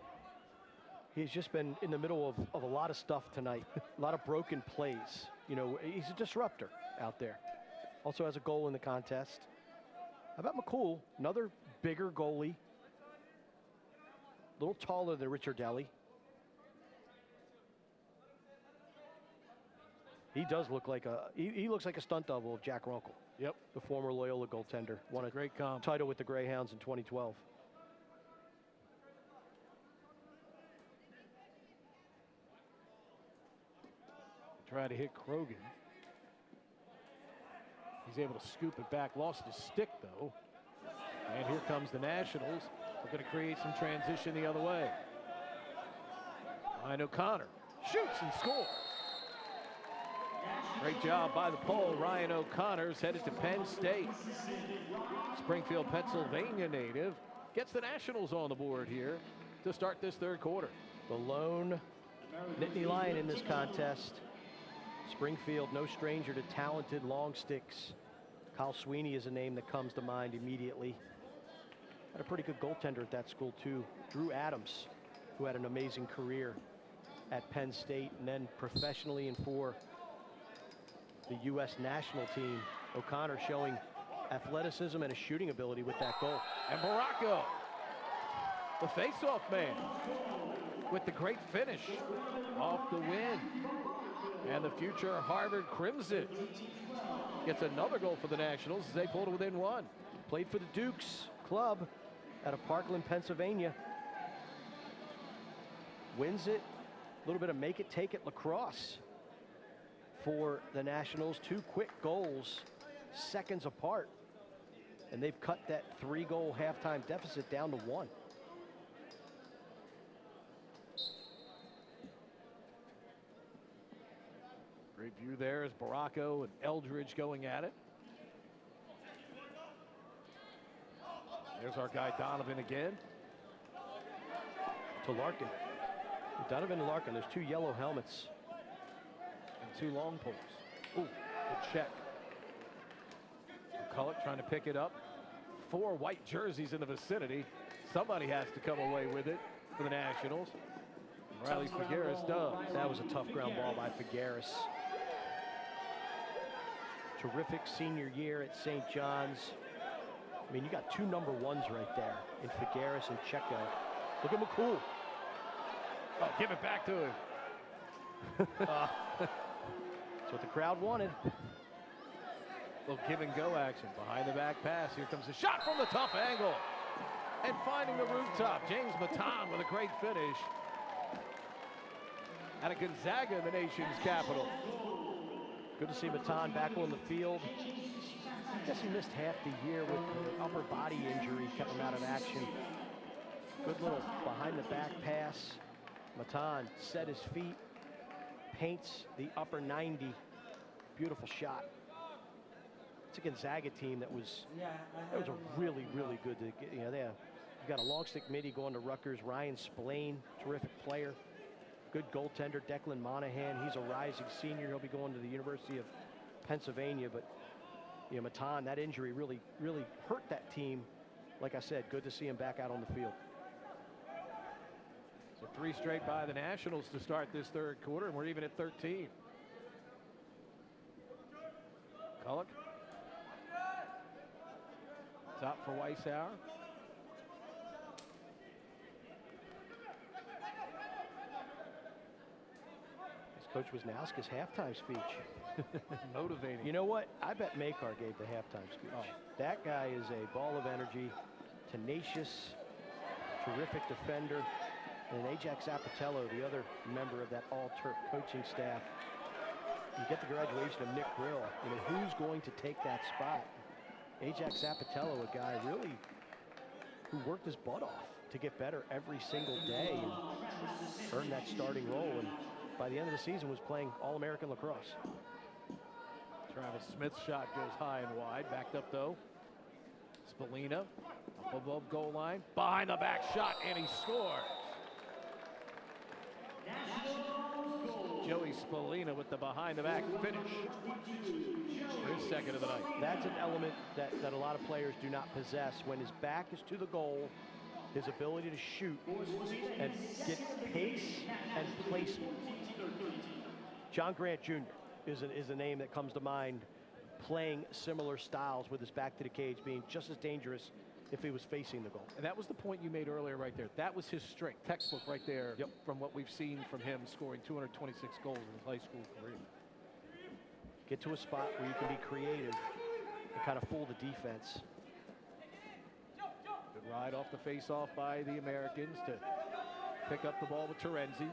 He's just been in the middle of a lot of stuff tonight. A lot of broken plays. He's a disruptor out there. Also has a goal in the contest. How about McCool? Another bigger goalie. A little taller than Ricciardelli. He does look like he looks like a stunt double of Jack Runkle. Yep. The former Loyola goaltender. Won a great comp. Title with the Greyhounds in 2012. Try to hit Krogan. He's able to scoop it back. Lost his stick, though. And here comes the Nationals. We're going to create some transition the other way. Ryan O'Connor shoots and scores. Great job by the pole. Ryan O'Connor's headed to Penn State. Springfield, Pennsylvania native. Gets the Nationals on the board here to start this third quarter. The lone Nittany Lion in this contest. Springfield, no stranger to talented long sticks. Kyle Sweeney is a name that comes to mind immediately. Had a pretty good goaltender at that school, too. Drew Adams, who had an amazing career at Penn State and then professionally and for the U.S. national team. O'Connor showing athleticism and a shooting ability with that goal. And Baracco, the face-off man, with the great finish off the win. And the future Harvard Crimson gets another goal for the Nationals as they pulled it within one. Played for the Dukes club out of Parkland, Pennsylvania. Wins it. A little bit of make it, take it lacrosse for the Nationals. 2 quick goals, seconds apart. And they've cut that 3-goal halftime deficit down to 1. Great view there as Baracco and Eldridge going at it. There's our guy Donovan again. To Larkin. Donovan and Larkin, there's 2 yellow helmets. And 2 long poles. Ooh, good check. McCulloch trying to pick it up. 4 white jerseys in the vicinity. Somebody has to come away with it for the Nationals. Riley Figueres does. That was a tough ground ball by Figueres. Terrific senior year at St. John's. I mean, you got 2 number 1s right there in Figueres and Checo. Look at McCool. Oh, give it back to him. That's what the crowd wanted. Little give and go action. Behind the back pass. Here comes the shot from the tough angle. And finding the rooftop. James Matan with a great finish. Out of Gonzaga, the nation's capital. Good to see Matan back on the field. I guess he missed half the year with an upper body injury, kept him out of action. Good little behind the back pass. Matan set his feet, paints the upper 90. Beautiful shot. It's a Gonzaga team that was a really, really good. You've got a long stick midi going to Rutgers. Ryan Spalding, terrific player. Good goaltender, Declan Monahan. He's a rising senior. He'll be going to the University of Pennsylvania. But Matan, that injury really, really hurt that team. Like I said, good to see him back out on the field. So 3 straight by the Nationals to start this third quarter, and we're even at 13. McCulloch. Top for Weisshaar. Coach Wisnowski's halftime speech. Motivating. You know what? I bet Makar gave the halftime speech. Oh. That guy is a ball of energy, tenacious, terrific defender. And Ajax Apatello, the other member of that all-Terp coaching staff. You get the graduation of Nick Brill. Who's going to take that spot? Ajax Apatello, a guy really who worked his butt off to get better every single day and earn that starting role. And by the end of the season was playing All-American lacrosse. Travis Smith's shot goes high and wide. Backed up though. Spallina up above goal line. Behind the back shot, and he scores. Joey Spallina with the behind the back finish. His second of the night. That's an element that a lot of players do not possess. When his back is to the goal, his ability to shoot and get pace and placement. John Grant Jr. is a name that comes to mind, playing similar styles with his back to the cage, being just as dangerous if he was facing the goal. And that was the point you made earlier right there. That was his strength, textbook right there. Yep. From what we've seen from him scoring 226 goals in his high school career. Get to a spot where you can be creative and kind of fool the defense. Good ride off the face-off by the Americans to pick up the ball with Terenzi.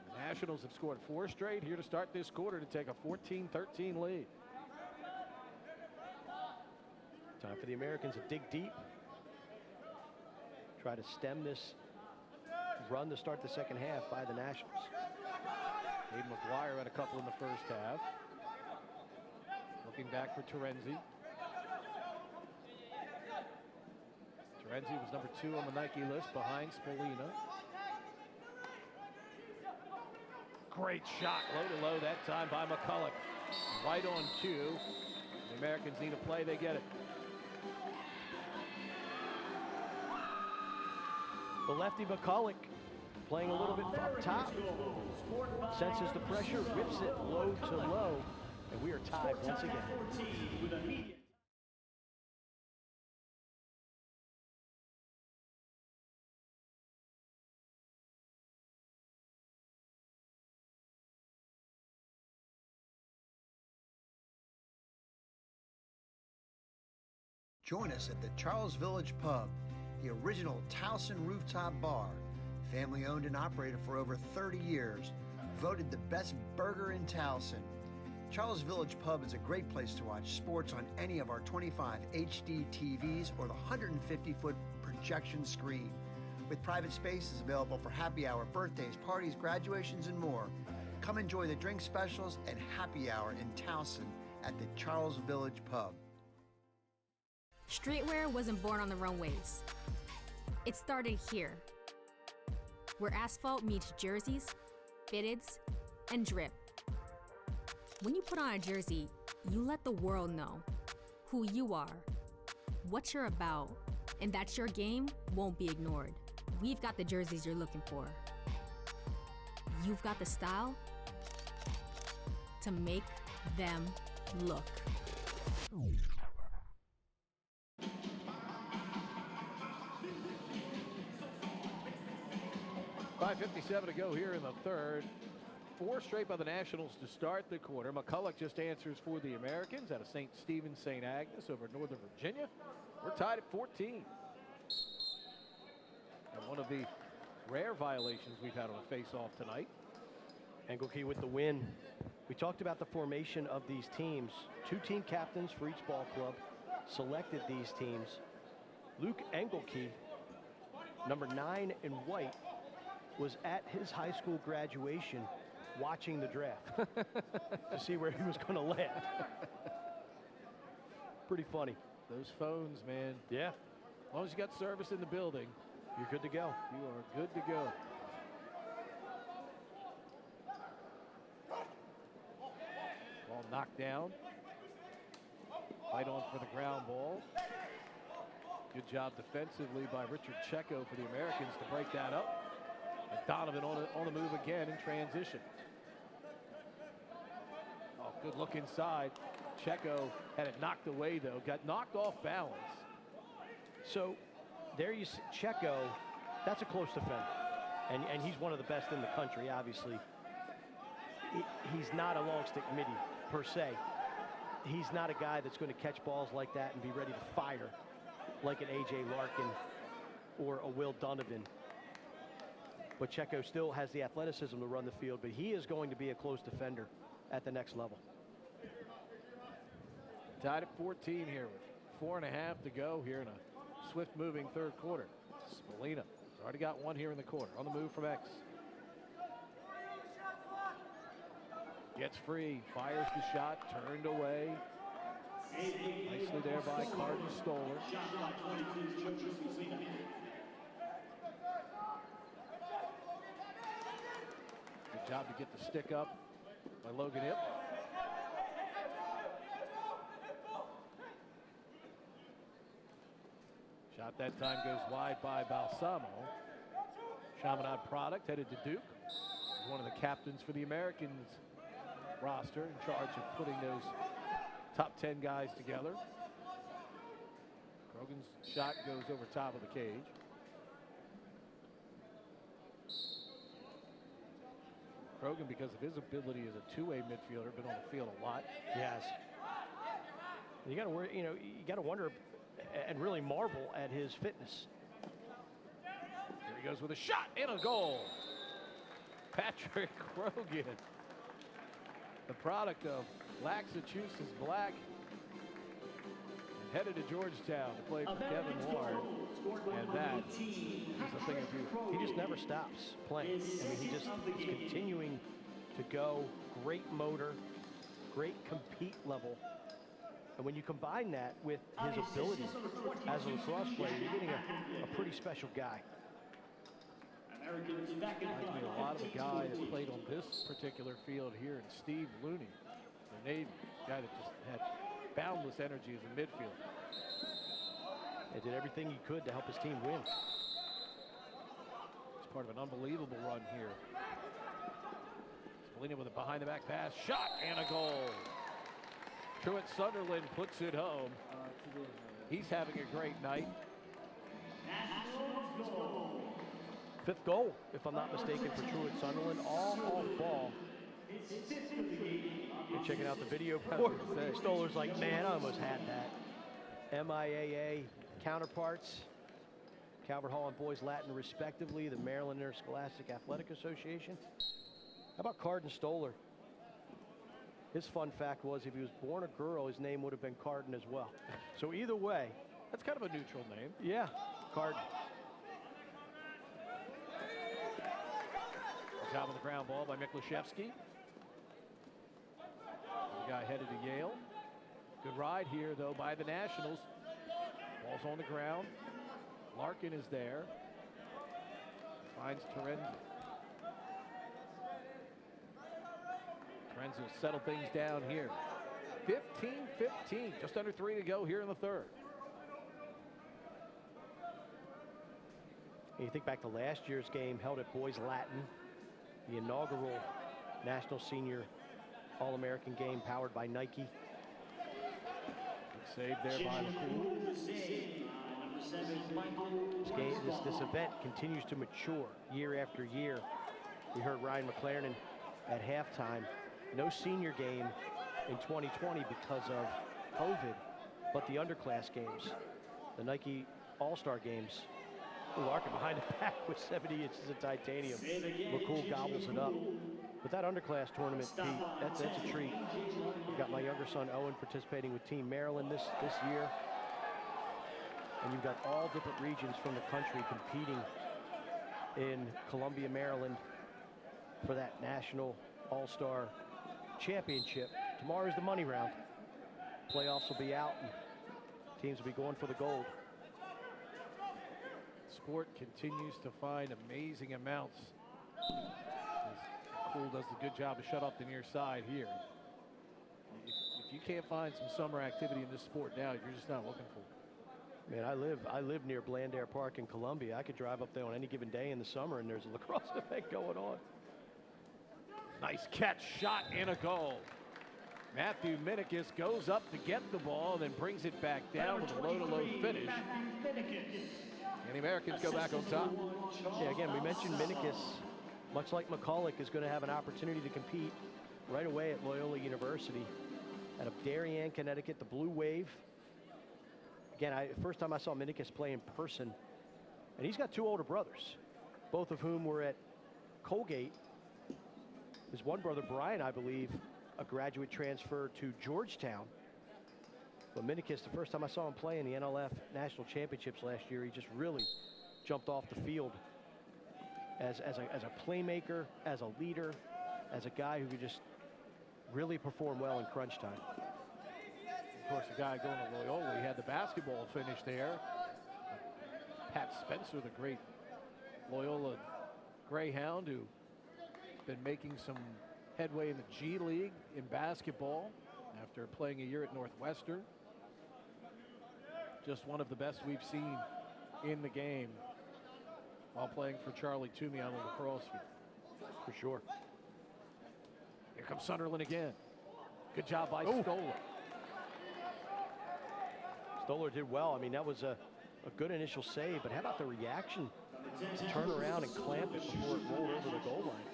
The Nationals have scored 4 straight here to start this quarter to take a 14-13 lead. Time for the Americans to dig deep. Try to stem this run to start the second half by the Nationals. Aiden McGuire had a couple in the first half. Looking back for Terenzi. Terenzi was number 2 on the Nike list behind Spallina. Great shot, low to low that time by McCulloch. Right on cue. The Americans need a play, they get it. The lefty McCulloch playing a little bit up top. Senses the pressure, rips it low to low, and we are tied once again. Join us at the Charles Village Pub, the original Towson rooftop bar, family owned and operated for over 30 years, voted the best burger in Towson. Charles Village Pub is a great place to watch sports on any of our 25 HD TVs or the 150-foot projection screen. With private spaces available for happy hour, birthdays, parties, graduations, and more. Come enjoy the drink specials and happy hour in Towson at the Charles Village Pub. Streetwear wasn't born on the runways. It started here, where asphalt meets jerseys, fitteds, and drip. When you put on a jersey, you let the world know who you are, what you're about, and that your game won't be ignored. We've got the jerseys you're looking for. You've got the style to make them look. 5:57 to go here in the third. 4 straight by the Nationals to start the quarter. McCulloch just answers for the Americans out of St. Stephen, St. Agnes over Northern Virginia. We're tied at 14. And one of the rare violations we've had on a face-off tonight. Engelke with the win. We talked about the formation of these teams. 2 team captains for each ball club selected these teams. Luke Engelke, number 9 in white, was at his high school graduation watching the draft to see where he was going to land. Pretty funny. Those phones, man. Yeah. As long as you got service in the building, you're good to go. You are good to go. Ball knocked down. Fight on for the ground ball. Good job defensively by Richard Checo for the Americans to break that up. And Donovan on the move again in transition. Oh, good look inside. Checo had it knocked away, though. Got knocked off balance. So there you see Checo. That's a close defender. And he's one of the best in the country, obviously. He's not a long stick midi, per se. He's not a guy that's going to catch balls like that and be ready to fire like an A.J. Larkin or a Will Donovan. But Checo still has the athleticism to run the field, but he is going to be a close defender at the next level. Tied at 14 here with 4.5 to go here in a swift-moving third quarter. Spalding has already got one here in the quarter. On the move from X. Gets free, fires the shot, turned away. Nicely there by Konrad Stoller. Good job to get the stick up by Logan Hipp. Shot that time goes wide by Balsamo. Chaminade product headed to Duke. He's one of the captains for the Americans roster, in charge of putting those top 10 guys together. Krogan's shot goes over top of the cage. Krogan, because of his ability as a two-way midfielder, been on the field a lot. Yes. You got to, you got to wonder and really marvel at his fitness. Here he goes with a shot and a goal. Patrick Krogan, the product of Massachusetts Black, and headed to Georgetown to play for Kevin Ward, and that is a thing of beauty. He just never stops playing. I mean, he's continuing to go. Great motor, great compete level. And when you combine that with his ability as a lacrosse player, you're getting a pretty special guy. Reminds me a lot of a guy that played on this particular field here, and Steve Looney, the Navy, guy that just had boundless energy as a midfielder. He did everything he could to help his team win. It's part of an unbelievable run here. Spalding with a behind-the-back pass, shot, and a goal. Truitt Sunderland puts it home. He's having a great night. 5th goal, if I'm not mistaken, for Truitt Sunderland, all off ball. You're checking out the video. Stoller's like, man, I almost had that. MIAA counterparts, Calvert Hall and Boys Latin respectively, the Maryland Interscholastic Athletic Association. How about Konrad Stoller? His fun fact was if he was born a girl, his name would have been Carden as well. So either way. That's kind of a neutral name. Yeah, Carden. Job on the ground ball by Miklaszewski. The guy headed to Yale. Good ride here, though, by the Nationals. Ball's on the ground. Larkin is there. Finds Terenzi. Terenzi will settle things down here. 15-15, just under 3 to go here in the third. And you think back to last year's game held at Boys Latin, the inaugural National Senior All-American game powered by Nike. Good save there by McCulloch. This event continues to mature year after year. We heard Ryan McLaren at halftime. No senior game in 2020 because of COVID, but the underclass games, the Nike All-Star games, Larkin behind the back with 70 inches of titanium. McCool gobbles it up. But that underclass tournament, Pete, that's a treat. We've got my younger son, Owen, participating with Team Maryland this year. And you've got all different regions from the country competing in Columbia, Maryland for that National All-Star Championship. Tomorrow's the money round. Playoffs will be out, and teams will be going for the gold. Sport continues to find amazing amounts. Cool does a good job to shut off the near side here. If you can't find some summer activity in this sport now, you're just not looking for it. Man, I live near Blandair Park in Columbia. I could drive up there on any given day in the summer, and there's a lacrosse event going on. Nice catch, shot, and a goal. Matthew Minikis goes up to get the ball, then brings it back down with a low-to-low finish. And the Americans go back on top. Yeah, again, we mentioned Minikis, much like McCulloch, is going to have an opportunity to compete right away at Loyola University out of Darien, Connecticut, the Blue Wave. Again, first time I saw Minikis play in person, and he's got two older brothers, both of whom were at Colgate. His one brother, Brian, I believe, a graduate transfer to Georgetown. But Minikis, the first time I saw him play in the NLF National Championships last year, he just really jumped off the field as a playmaker, as a leader, as a guy who could just really perform well in crunch time. Of course, the guy going to Loyola, he had the basketball finish there. Pat Spencer, the great Loyola Greyhound, who's been making some headway in the G League in basketball after playing a year at Northwestern. Just one of the best we've seen in the game while playing for Charlie Toomey on the lacrosse field. For sure. Here comes Sunderland again. Good job by Stoller. Stoller did well. I mean, that was a good initial save, but how about the reaction to turn around and clamp it before it rolled over the goal line?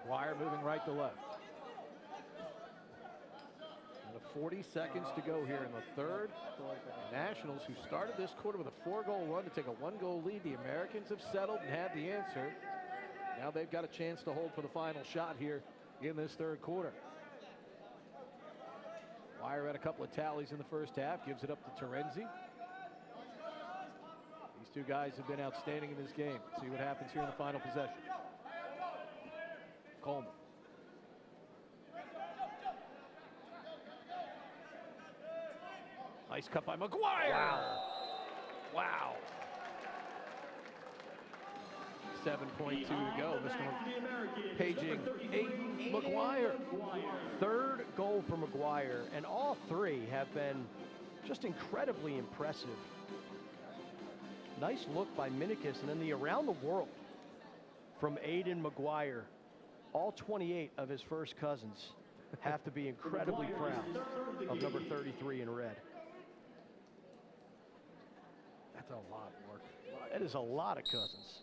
McGuire moving right to left. And 40 seconds to go here in the third. The Nationals, who started this quarter with a 4-goal run to take a 1-goal lead. The Americans have settled and had the answer. Now they've got a chance to hold for the final shot here in this third quarter. Wire had a couple of tallies in the first half, gives it up to Terenzi. These two guys have been outstanding in this game. See what happens here in the final possession. Coleman. Nice cut by McGuire. Wow. 7.2 to go. Mr. Paging 8 McGuire. Third goal for McGuire, and all three have been just incredibly impressive. Nice look by Minikis, and then the around the world from Aiden McGuire. All 28 of his first cousins have to be incredibly proud of number 33 in red. That's a lot, Mark. That is a lot of cousins.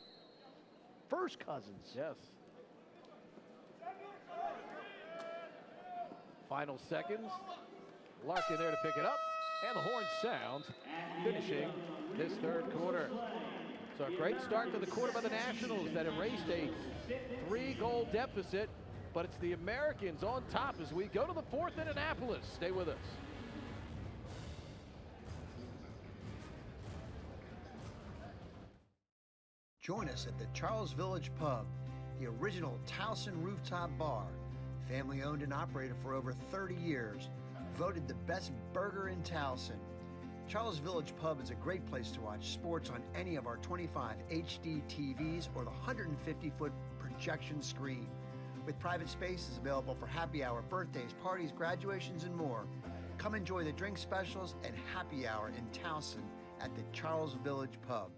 First cousins. Yes. Final seconds. Larkin there to pick it up. And the horn sounds, finishing this third quarter. So a great start to the quarter by the Nationals that erased a 3-goal deficit. But it's the Americans on top as we go to the fourth in Annapolis. Stay with us. Join us at the Charles Village Pub, the original Towson rooftop bar, family owned and operated for over 30 years, voted the best burger in Towson. Charles Village Pub is a great place to watch sports on any of our 25 HD TVs or the 150-foot projection screen. With private spaces available for happy hour, birthdays, parties, graduations, and more. Come enjoy the drink specials and happy hour in Towson at the Charles Village Pub.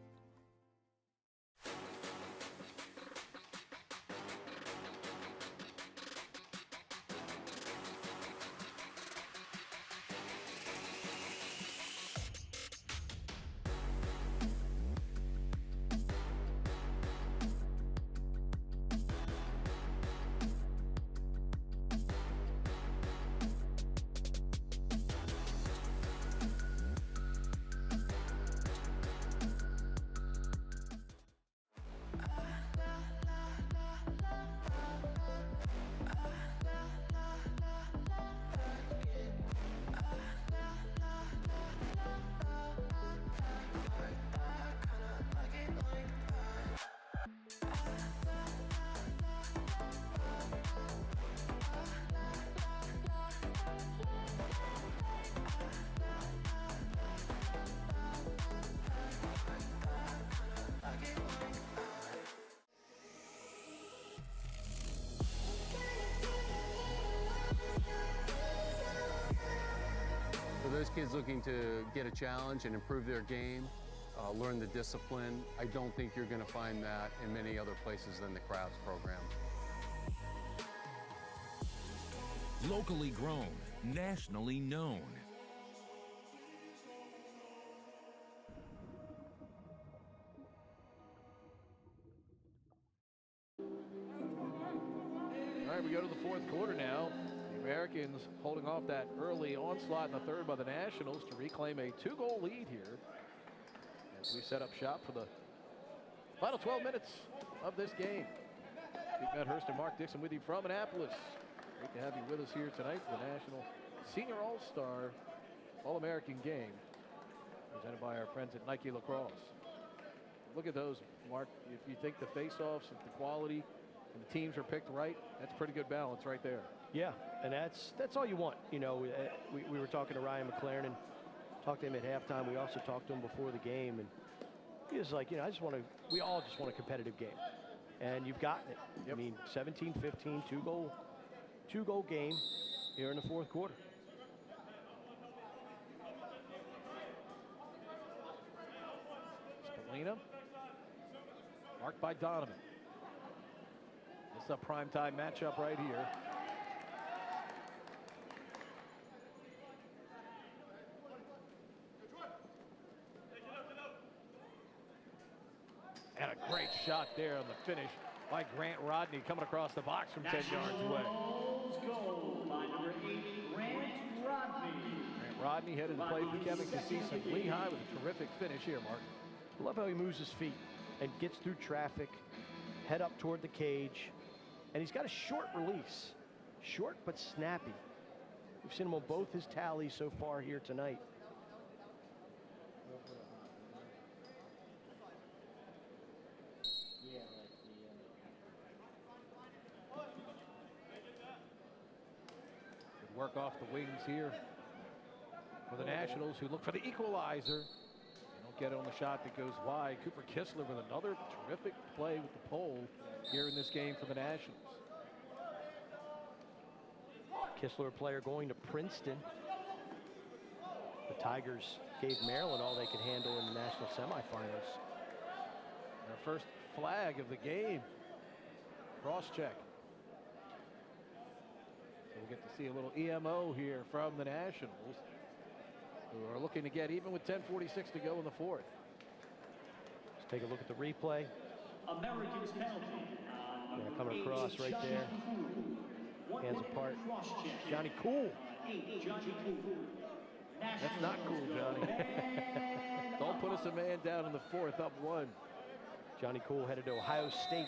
kids looking to get a challenge and improve their game, learn the discipline, I don't think you're going to find that in many other places than the Crowds program. Locally grown, nationally known. All right, we go to the fourth quarter now. The Americans holding off that early onslaught in the third by the Nationals to reclaim a 2-goal lead here as we set up shop for the final 12 minutes of this game. Pete Medhurst and Mark Dixon with you from Annapolis. Great to have you with us here tonight for the National Senior All-Star All-American game presented by our friends at Nike Lacrosse. Look at those, Mark. If you think the face-offs, the quality, and the teams are picked right, that's pretty good balance right there. Yeah, and that's all you want. You know, we were talking to Ryan McLaren and talked to him at halftime. We also talked to him before the game, and he was like, you know, we all just want a competitive game. And you've gotten it. Yep. I mean, 17-15, two-goal game here in the fourth quarter. Spalding, marked by Donovan. This is a primetime matchup right here. And a great shot there on the finish by Grant Rodney coming across the box from 10 yards away. Goal by number 8, Grant Rodney. Grant Rodney headed to play for Kevin Cassis at Lehigh with a terrific finish here, Mark. I love how he moves his feet and gets through traffic, head up toward the cage, and he's got a short release. Short but snappy. We've seen him on both his tallies so far here tonight. Good work off the wings here for the Nationals, who look for the equalizer. Get on the shot that goes wide. Cooper Kistler with another terrific play with the pole here in this game for the Nationals. Kistler, a player going to Princeton. The Tigers gave Maryland all they could handle in the national semifinals. Our first flag of the game. Cross check. So we'll get to see a little EMO here from the Nationals, who are looking to get even with 10:46 to go in the fourth. Let's take a look at the replay. Americans penalty. Yeah, coming across right there. Hands apart. Jonny Cool. That's not cool, Johnny. Don't put us a man down in the fourth, up one. Jonny Cool headed to Ohio State.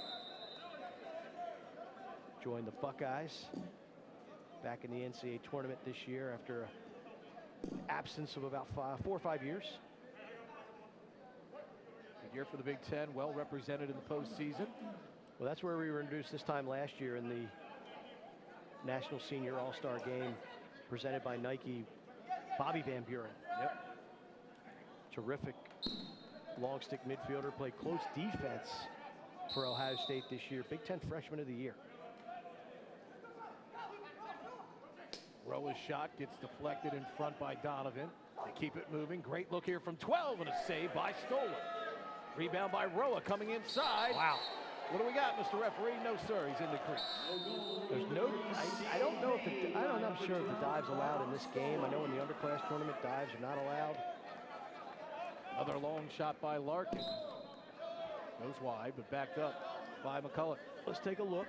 Joined the Buckeyes back in the NCAA tournament this year after a absence of about 4 or 5 years. Good year for the Big Ten, well represented in the postseason. Well, that's where we were introduced this time last year in the National Senior All-Star Game presented by Nike. Bobby Van Buren. Yep. Terrific long stick midfielder, played close defense for Ohio State this year. Big Ten Freshman of the Year. Roa's shot gets deflected in front by Donovan. They keep it moving. Great look here from 12 and a save by Stoller. Rebound by Roa coming inside. Wow. What do we got, Mr. Referee? No, sir. He's in the crease. There's no. I don't know if I'm not sure if the dive's allowed in this game. I know in the underclass tournament dives are not allowed. Another long shot by Larkin. Goes wide, but backed up by McCulloch. Let's take a look.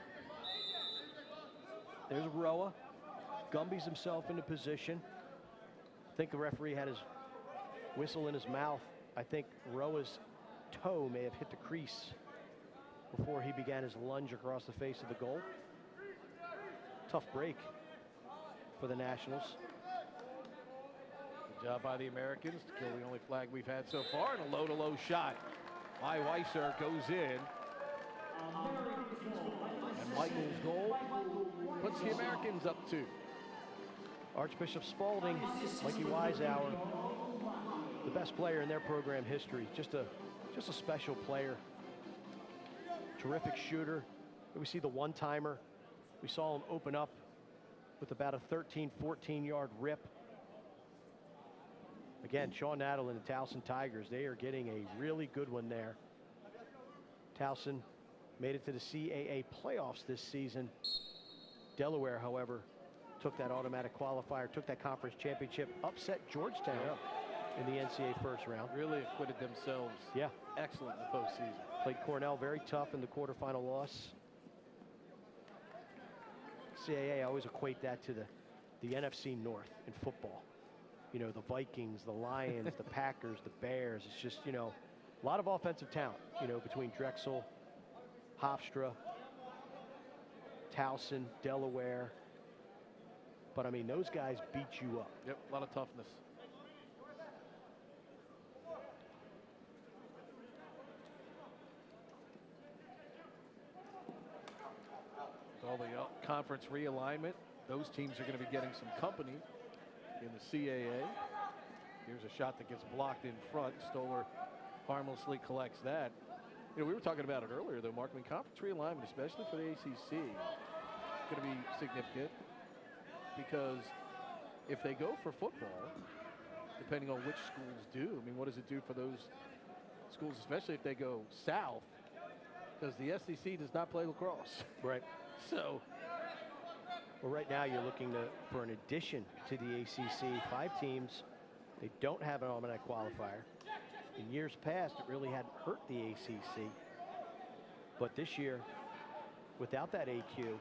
There's Roa. Gumby's himself into position. I think the referee had his whistle in his mouth. I think Roa's toe may have hit the crease before he began his lunge across the face of the goal. Tough break for the Nationals. Good job by the Americans to kill the only flag we've had so far, and a low-to-low shot by Weisshaar goes in. And Michael's goal puts the Americans up 2. Archbishop Spalding, Mikey Weisshaar, the best player in their program history. Just a special player. Terrific shooter. We see the one-timer. We saw him open up with about a 13, 14-yard rip. Again, Sean Nadal and the Towson Tigers, they are getting a really good one there. Towson made it to the CAA playoffs this season. Delaware, however, took that automatic qualifier, took that conference championship, upset Georgetown in the NCAA first round. Really acquitted themselves. Yeah. Excellent in the postseason. Played Cornell very tough in the quarterfinal loss. CAA, I always equate that to the NFC North in football. You know, the Vikings, the Lions, the Packers, the Bears. It's just, you know, a lot of offensive talent, you know, between Drexel, Hofstra, Towson, Delaware. But, I mean, those guys beat you up. Yep, a lot of toughness. With all the conference realignment, those teams are going to be getting some company in the CAA. Here's a shot that gets blocked in front. Stoller harmlessly collects that. You know, we were talking about it earlier, though, Mark. I mean, conference realignment, especially for the ACC, is going to be significant because if they go for football, depending on which schools do, I mean, what does it do for those schools, especially if they go south? Because the SEC does not play lacrosse. Right. So, well, right now you're looking for an addition to the ACC. 5 teams, they don't have an automatic qualifier. In years past, it really hadn't hurt the ACC. But this year, without that AQ,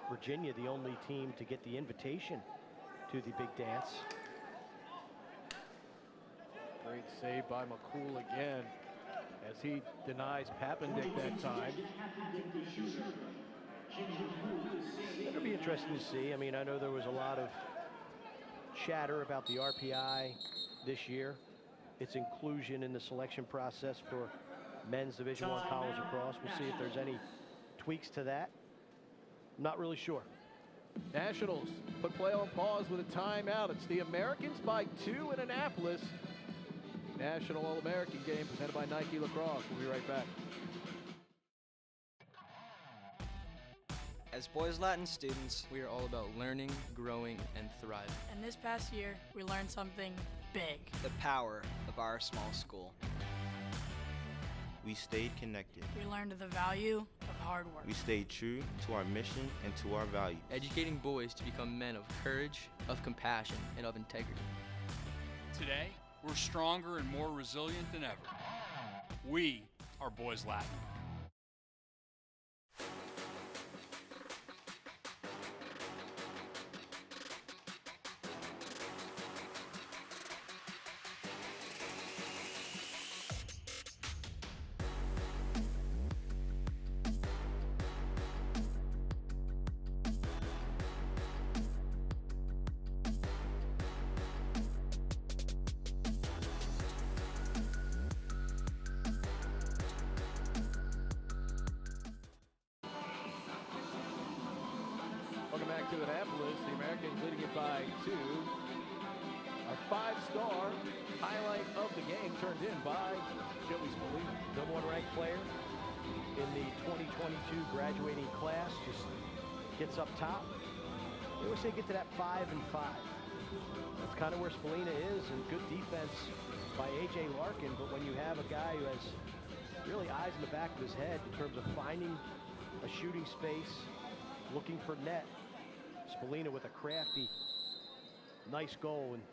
Virginia, the only team to get the invitation to the big dance. Great save by McCool again as he denies Papendick that time. It'll be interesting to see. I mean, I know there was a lot of chatter about the RPI this year, its inclusion in the selection process for men's Division I college lacrosse. We'll see if there's any tweaks to that. I'm not really sure. Nationals put play on pause with a timeout. It's the Americans by 2 in Annapolis. National All-American game presented by Nike Lacrosse. We'll be right back. As Boys Latin students, we are all about learning, growing, and thriving. And this past year, we learned something big. The power of our small school. We stayed connected. We learned the value of hard work. We stayed true to our mission and to our values. Educating boys to become men of courage, of compassion, and of integrity. Today, we're stronger and more resilient than ever. We are Boys Latin. Welcome back to Annapolis. The Americans leading it by 2. Our 5-star highlight of the game turned in by Joey Spalding. Number 1 ranked player in the 2022 graduating class. Just gets up top. They always say get to that 5 and 5. That's kind of where Spalding is, and good defense by A.J. Larkin. But when you have a guy who has really eyes in the back of his head in terms of finding a shooting space, looking for net, Spalding with a crafty, nice goal. And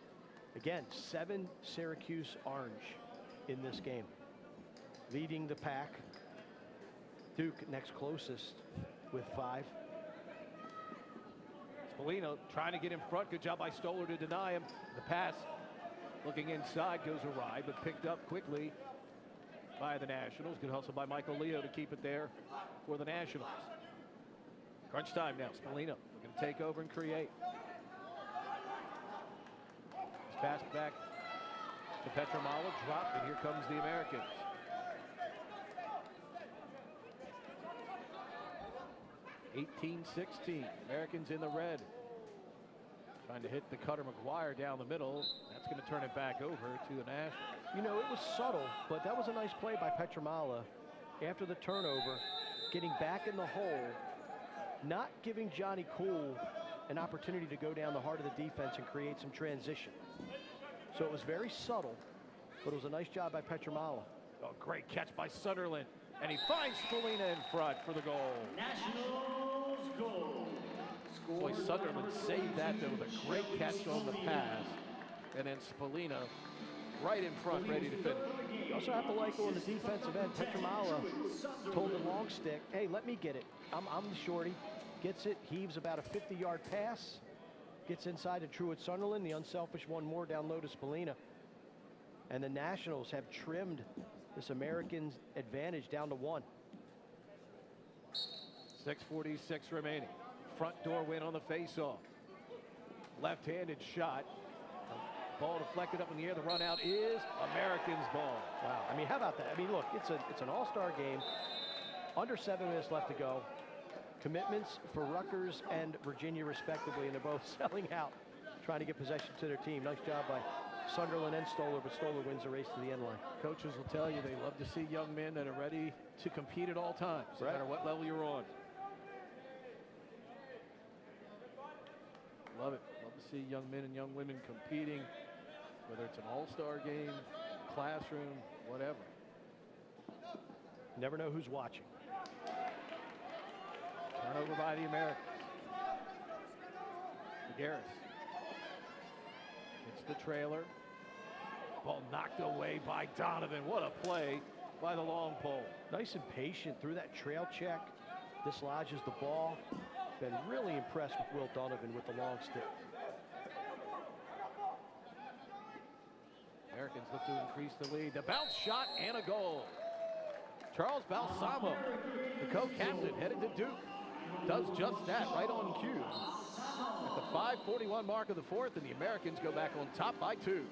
again, 7 Syracuse Orange in this game, leading the pack. Duke next closest with 5. Spalding trying to get in front. Good job by Stoller to deny him. The pass looking inside goes awry, but picked up quickly by the Nationals. Good hustle by Michael Leo to keep it there for the Nationals. Crunch time now. Spalding looking to take over and create. This pass back to Petramala, dropped, and here comes the Americans. (18-16). Americans in the red. Trying to hit the Cutter McGuire down the middle. That's going to turn it back over to the Nationals. You know, it was subtle, but that was a nice play by Petramala after the turnover, getting back in the hole, not giving Johnny Cool an opportunity to go down the heart of the defense and create some transition. So it was very subtle, but it was a nice job by Petramalo. Oh, great catch by Sunderland. And he finds Spalding in front for the goal. Nationals goal. Boy, Sunderland saved that though with a great catch on the pass. And then Spalding right in front, ready to finish. You also have to like on the defensive end, Petramalo told the long stick, hey, let me get it. I'm the shorty. Gets it, heaves about a 50-yard pass. Gets inside to Truitt Sunderland, the unselfish one more down low to Spalding. And the Nationals have trimmed this American's advantage down to 1. 6:46 remaining. Front door win on the faceoff. Left-handed shot. Ball deflected up in the air. The run out is Americans' ball. Wow. I mean, how about that? I mean, look, it's an all-star game. Under 7 minutes left to go. Commitments for Rutgers and Virginia, respectively, and they're both selling out, trying to get possession to their team. Nice job by Sunderland and Stoller, but Stoller wins the race to the end line. Coaches will tell you they love to see young men that are ready to compete at all times, no matter what level you're on. Love it. Love to see young men and young women competing, whether it's an all-star game, classroom, whatever. Never know who's watching. Turnover by the Americans. Garris. It's the trailer. Ball knocked away by Donovan. What a play by the long pole. Nice and patient through that trail check. Dislodges the ball. Been really impressed with Will Donovan with the long stick. Americans look to increase the lead. The bounce shot and a goal. Charles Balsamo, the co-captain, headed to Duke. Does just that right on cue. At the 5:41 mark of the fourth, and the Americans go back on top by 2.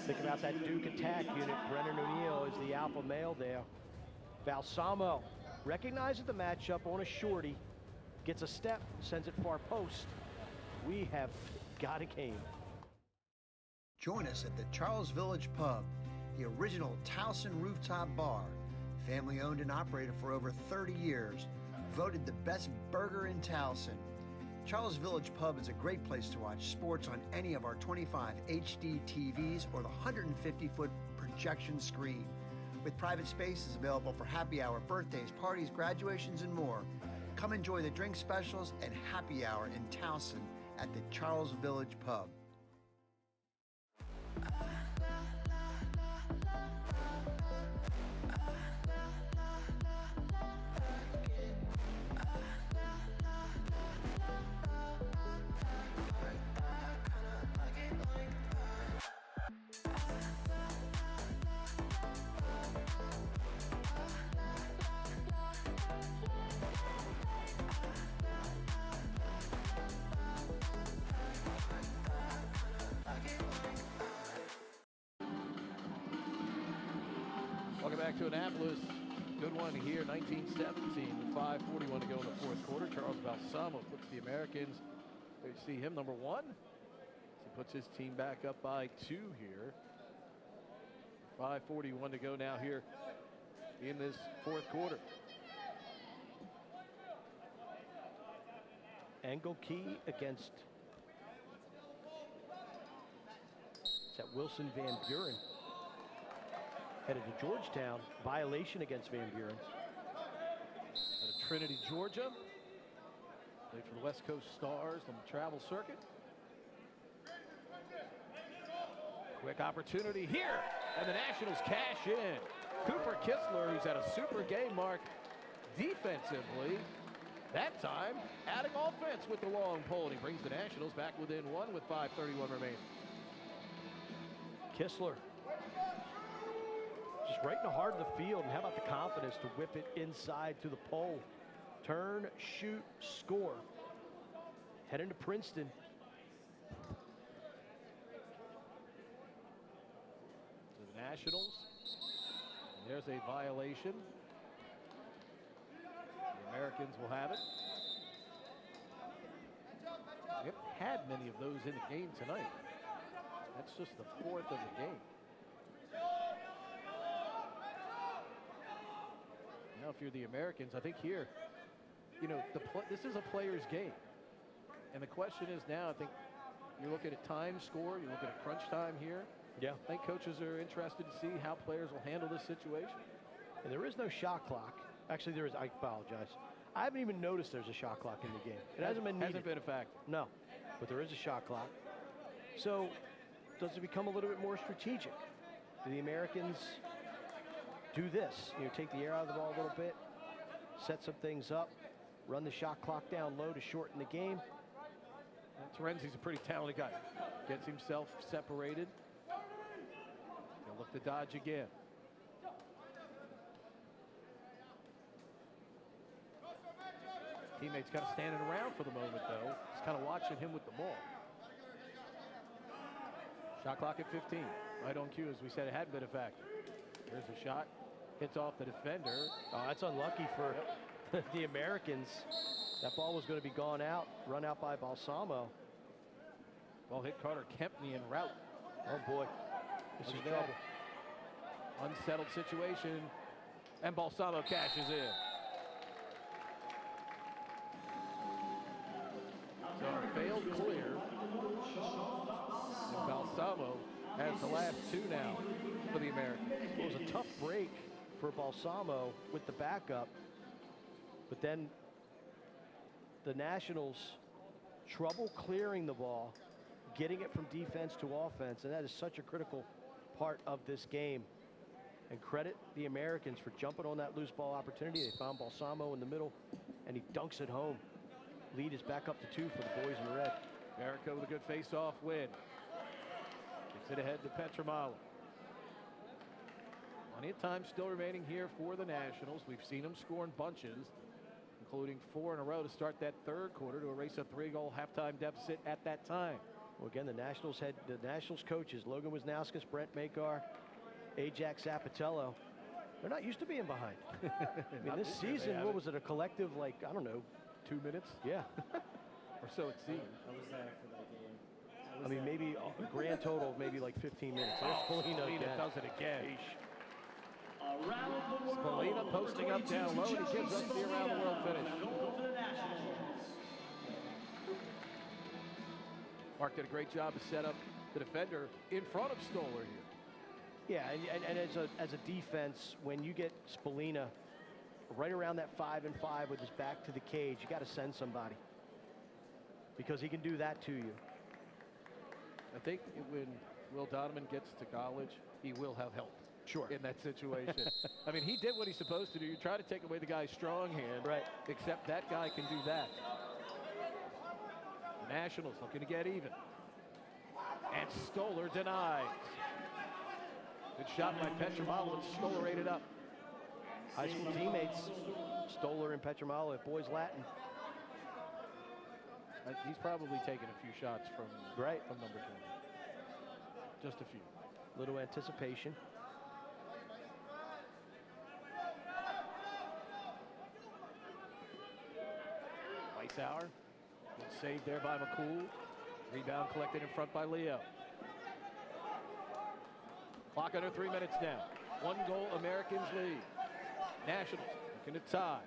Think about that Duke attack unit. Brennan O'Neill is the alpha male there. Balsamo recognizes the matchup on a shorty. Gets a step, sends it far post. We have got a game. Join us at the Charles Village Pub, the original Towson rooftop bar. Family owned and operated for over 30 years. Voted the best burger in Towson. Charles Village Pub is a great place to watch sports on any of our 25 HD TVs or the 150-foot projection screen. With private spaces available for happy hour, birthdays, parties, graduations, and more. Come enjoy the drink specials and happy hour in Towson at the Charles Village Pub. Welcome back to Annapolis. Good one here, 1917 with 5:41 to go in the fourth quarter. Charles Balsamo puts the Americans, there you see him, number 1. He puts his team back up by 2 here. 5:41 to go now here in this fourth quarter. Angle key against, is that Wilson Van Buren? Headed to Georgetown, violation against Van Buren. Out of Trinity, Georgia. Played for the West Coast Stars on the travel circuit. Quick opportunity here, and the Nationals cash in. Cooper Kistler, who's at a super game mark defensively. That time, adding offense with the long pole, and he brings the Nationals back within 1 with 5:31 remaining. Kistler. Just right in the heart of the field, and how about the confidence to whip it inside to the pole? Turn, shoot, score. Head into Princeton. To the Nationals. And there's a violation. The Americans will have it. We haven't had many of those in the game tonight. That's just the 4th of the game. Now, if you're the Americans, I think here, you know, this is a player's game. And the question is now, I think, You're looking at time score. You're looking at crunch time here. Yeah. I think coaches are interested to see how players will handle this situation. And there is no shot clock. Actually, there is. I apologize. I haven't even noticed there's a shot clock in the game. It hasn't been needed. Hasn't been a factor. No, but there is a shot clock. So does it become a little bit more strategic? Do the Americans do this? Take the air out of the ball a little bit, set some things up, run the shot clock down low to shorten the game. Terenzi's a pretty talented guy. Gets himself separated. He'll look to dodge again. Teammates kind of standing around for the moment, though. He's kind of watching him with the ball. Shot clock at 15. Right on cue, as we said, it hadn't been a factor. There's a shot. Hits off the defender. Oh, that's unlucky for the Americans. That ball was going to be gone out, run out by Balsamo. Ball hit Carter Kempney en route. Oh, boy. This is trouble. Unsettled situation. And Balsamo cashes in. So a failed clear. And Balsamo has the last two now for the Americans. It was a tough break for Balsamo with the backup. But then the Nationals trouble clearing the ball, getting it from defense to offense, and that is such a critical part of this game. And credit the Americans for jumping on that loose ball opportunity. They found Balsamo in the middle, and he dunks it home. Lead is back up to 2 for the boys in red. America with a good face-off win. Gets it ahead to Petramala. Plenty of time still remaining here for the Nationals. We've seen them score in bunches, including 4 in a row to start that third quarter to erase a 3-goal halftime deficit at that time. Well, again, the Nationals coaches, Logan Wisnauskas, Brent Makar, Ajax Zapatello, they're not used to being behind. I mean, this season, what was it, a collective, like, I don't know, 2 minutes? Yeah. Or so it seemed. I was there for that game. I mean, maybe a grand total of maybe like 15 minutes. There's Spalding does it again. Spalding posting up down low, and he gives us the around the world finish. Mark did a great job to set up the defender in front of Stoller here. Yeah, and as a defense, when you get Spalding right around that 5-5 with his back to the cage, you got to send somebody, because he can do that to you. I think when Will Donovan gets to college, he will have help. Sure. In that situation. I mean, he did what he's supposed to do. You try to take away the guy's strong hand, right? Except that guy can do that. The Nationals looking to get even. And Stoller denies. Good shot by Petramala, and Stoller ate it up. High school teammates, Stoller and Petramala at Boys Latin. He's probably taken a few shots from number 20. Just a few. Little anticipation. Weisshaar. Good save there by McCool. Rebound collected in front by Leo. Clock under 3 minutes now. 1 goal Americans lead. Nationals looking to tie.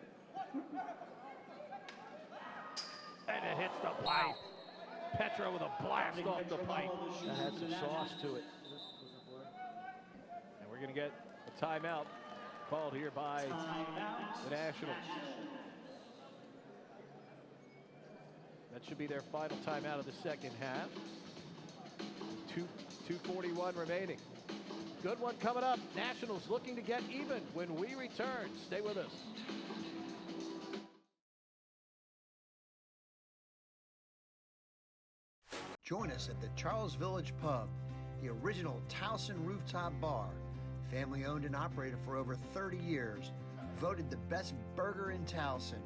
And it hits the pipe. Petra with a blast off the pipe. That had some sauce to it. And we're going to get a timeout called here by the Nationals. That should be their final timeout of the second half. 2:41 remaining. Good one coming up. Nationals looking to get even when we return. Stay with us. Join us at the Charles Village Pub, the original Towson rooftop bar, family owned and operated for over 30 years, voted the best burger in Towson.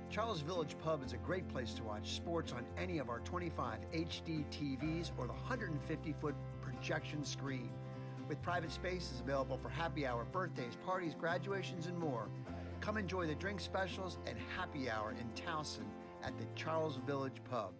Charles Village Pub is a great place to watch sports on any of our 25 HD TVs or the 150-foot projection screen. With private spaces available for happy hour, birthdays, parties, graduations, and more. Come enjoy the drink specials and happy hour in Towson at the Charles Village Pub.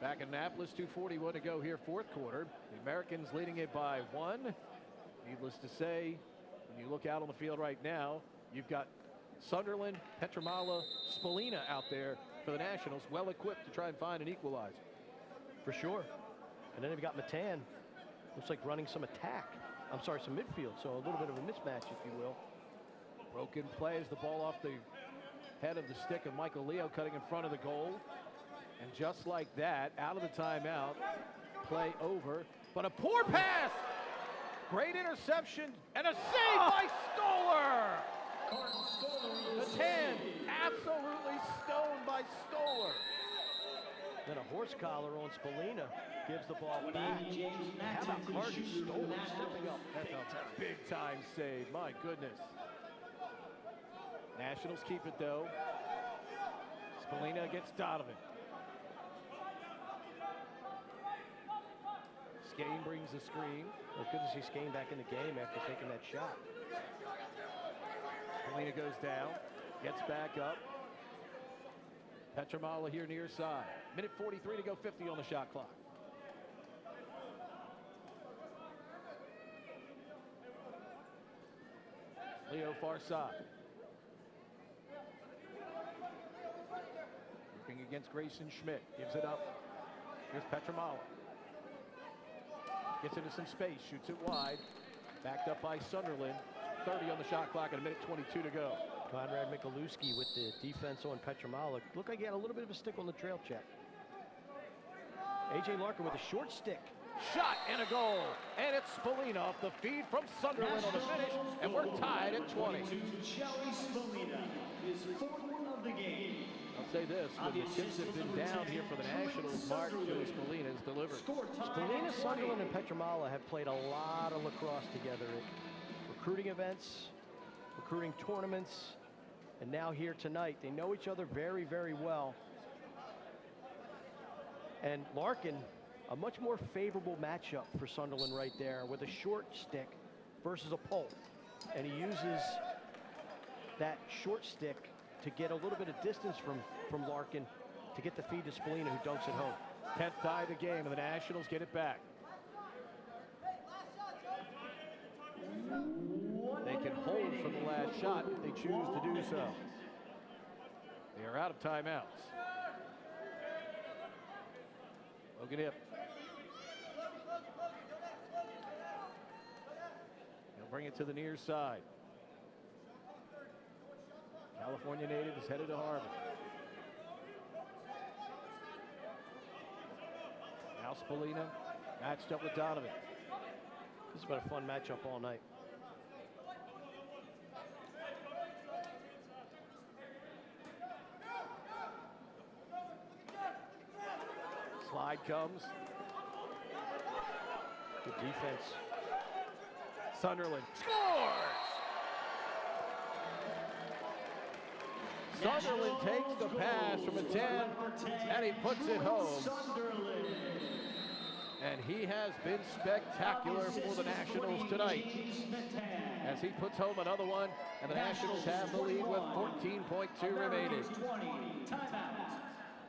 Back in Annapolis, 2:41 to go here, fourth quarter. The Americans leading it by 1. Needless to say, when you look out on the field right now, you've got Sunderland, Petramala, Spalding out there for the Nationals, well equipped to try and find an equalizer. For sure. And then they've got Matan, looks like running some attack. I'm sorry, some midfield, so a little bit of a mismatch, if you will. Broken play as the ball off the head of the stick of Michael Leo, cutting in front of the goal. And just like that, out of the timeout, play over. But a poor pass! Great interception and a save by Stoller! Matan absolutely stoned by Stoller. Then a horse collar on Spalding gives the ball back. How about Carter Stoller stepping up? That's a big time save, my goodness. Nationals keep it though. Spalding against Donovan. Skane brings the screen. Well, it's good to see Skane back in the game after taking that shot. Spalding goes down, gets back up. Petramala here near side. Minute 43 to go, 50 on the shot clock. Leo far side. Working against Grayson. Schmidt gives it up. Here's Petramala. Gets into some space, shoots it wide. Backed up by Sunderland. 30 on the shot clock and a minute 22 to go. Konrad Miklaszewski with the defense on Petramala. Looked like he had a little bit of a stick on the trail check. A.J. Larkin with a short stick. Shot and a goal. And it's Spalding off the feed from Sunderland on the finish. And we're tied at 20. Spalding, his fourth one of the game. I'll say this, when the chips have been down here for the Nationals, Mark Spalding has delivered. Spalding, Sunderland, and Petramala have played a lot of lacrosse together at recruiting events, recruiting tournaments, and now here tonight. They know each other very, very well. And Larkin, a much more favorable matchup for Sunderland right there with a short stick versus a pole. And he uses that short stick to get a little bit of distance from Larkin to get the feed to Spalding, who dunks it home. 10th tie of the game, and the Nationals get it back. They can hold for the last shot if they choose to do so. They are out of timeouts. Logan Hip. He'll bring it to the near side. California native is headed to Harvard. Now Spalding matched up with Donovan. This has been a fun matchup all night. Slide comes. Good defense. Sunderland scores! Sunderland takes the pass from a 10, and he puts it home. And he has been spectacular for the Nationals tonight, as he puts home another one, and the Nationals have the lead with 14.2 remaining.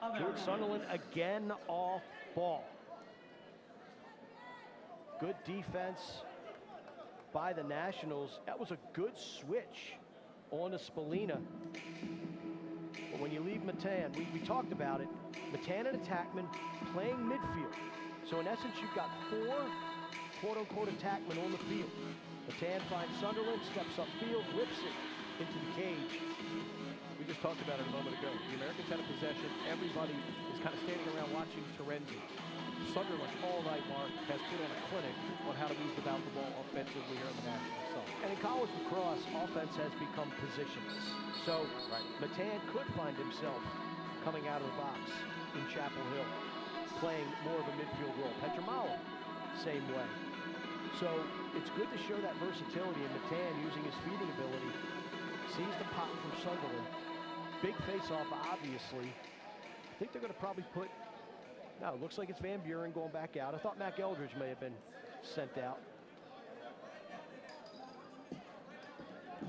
Truitt Sunderland again off ball. Good defense by the Nationals. That was a good switch on to Spalding. But when you leave Matan, we talked about it, Matan and attackman playing midfield. So in essence, you've got 4 quote-unquote attackmen on the field. Matan finds Sunderland, steps upfield, whips it into the cage. We just talked about it a moment ago. The Americans had a possession. Everybody is kind of standing around watching Terenzi. Sunderland all night, Mark, has put on a clinic on how to move without the ball offensively here on the national side. And in college lacrosse, offense has become positionless. So Matan could find himself coming out of the box in Chapel Hill, playing more of a midfield role. Petramala, same way. So it's good to show that versatility in Matan using his feeding ability. Sees the pop from Sunderland. Big face-off, obviously. I think they're going to probably put... No, it looks like it's Van Buren going back out. I thought Mac Eldridge may have been sent out.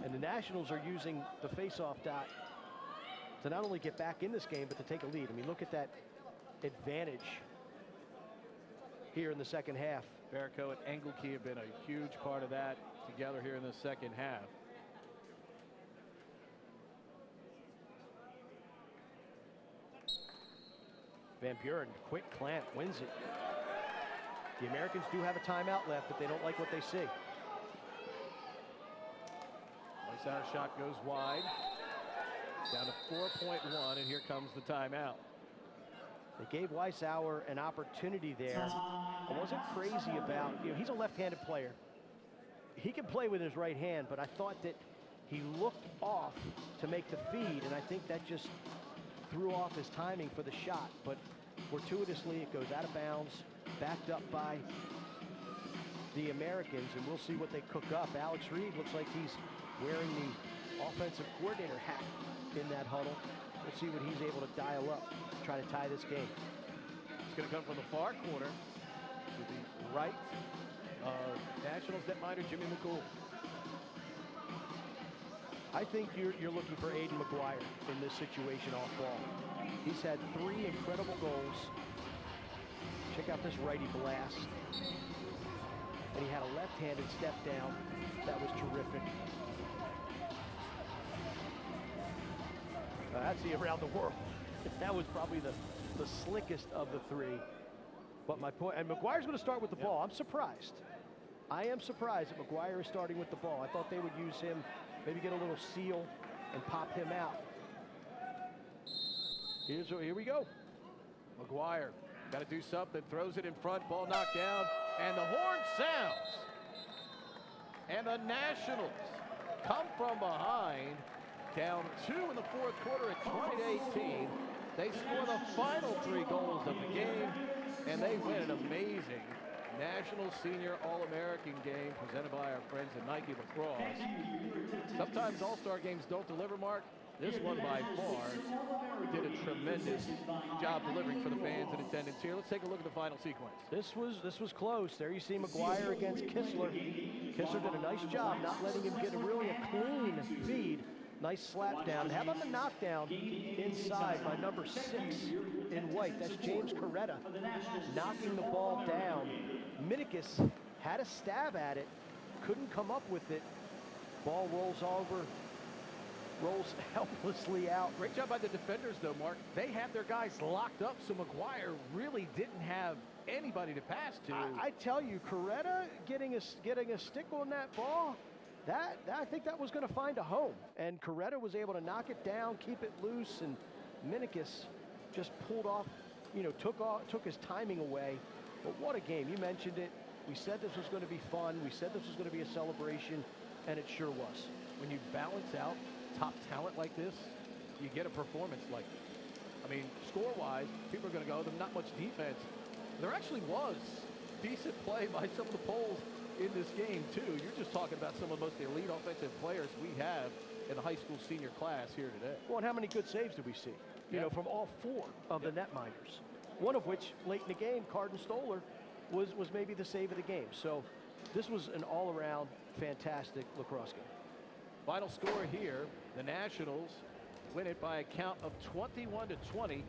And the Nationals are using the face-off dot to not only get back in this game, but to take a lead. I mean, look at that advantage here in the second half. Barrico and Engelke have been a huge part of that together here in the second half. Van Buren, quick clamp, wins it. The Americans do have a timeout left, but they don't like what they see. Weisshaar shot goes wide. Down to 4.1, and here comes the timeout. They gave Weisshaar an opportunity there. I wasn't crazy about, he's a left-handed player. He can play with his right hand, but I thought that he looked off to make the feed, and I think that just threw off his timing for the shot. But fortuitously, it goes out of bounds, backed up by the Americans, and we'll see what they cook up. Alex Reed looks like he's wearing the offensive coordinator hat in that huddle. We'll see what he's able to dial up, try to tie this game. It's going to come from the far corner to the right of Nationals netminder Jimmy McCulloch. I think you're looking for Aiden McGuire in this situation off ball. He's had 3 incredible goals. Check out this righty blast. And he had a left-handed step down. That was terrific. That's the around the world. That was probably the slickest of the 3. But my point, and McGuire's going to start with the ball. I'm surprised. I am surprised that McGuire is starting with the ball. I thought they would use him, maybe get a little seal and pop him out. Here we go. McGuire got to do something, throws it in front, ball knocked down, and the horn sounds. And the Nationals come from behind, down 2 in the fourth quarter at 20-18. They score the final 3 goals of the game, and they win an amazing National Senior All-American game presented by our friends at Nike Lacrosse. Sometimes All-Star games don't deliver, Mark. This one by far did a tremendous job delivering for the fans in attendance here. Let's take a look at the final sequence. This was close. There you see McGuire against Kistler. Kistler did a nice job not letting him get a clean feed. Nice slap down. And how about the knockdown inside by number 6 in white? That's James Coretta knocking the ball down. Minikis had a stab at it, couldn't come up with it. Ball rolls over, rolls helplessly out. Great job by the defenders, though, Mark. They had their guys locked up, so McGuire really didn't have anybody to pass to. I tell you, Coretta getting a stick on that ball, I think that was going to find a home. And Coretta was able to knock it down, keep it loose, and Minikis just pulled off, took his timing away. But what a game. You mentioned it. We said this was going to be fun. We said this was going to be a celebration, and it sure was. When you balance out top talent like this, you get a performance like this. I mean, score-wise, people are going to go, there's not much defense. There actually was decent play by some of the polls in this game, too. You're just talking about some of the most elite offensive players we have in the high school senior class here today. Well, and how many good saves did we see? You know, from all 4 of the netminders. One of which, late in the game, Carden Stoller was maybe the save of the game. So this was an all-around fantastic lacrosse game. Final score here, the Nationals win it by a count of 21-20.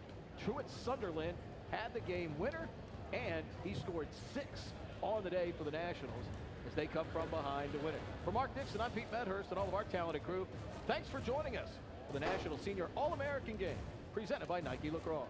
Truitt Sunderland had the game winner, and he scored 6 on the day for the Nationals as they come from behind to win it. For Mark Dixon, I'm Pete Medhurst and all of our talented crew. Thanks for joining us for the National Senior All-American Game presented by Nike Lacrosse.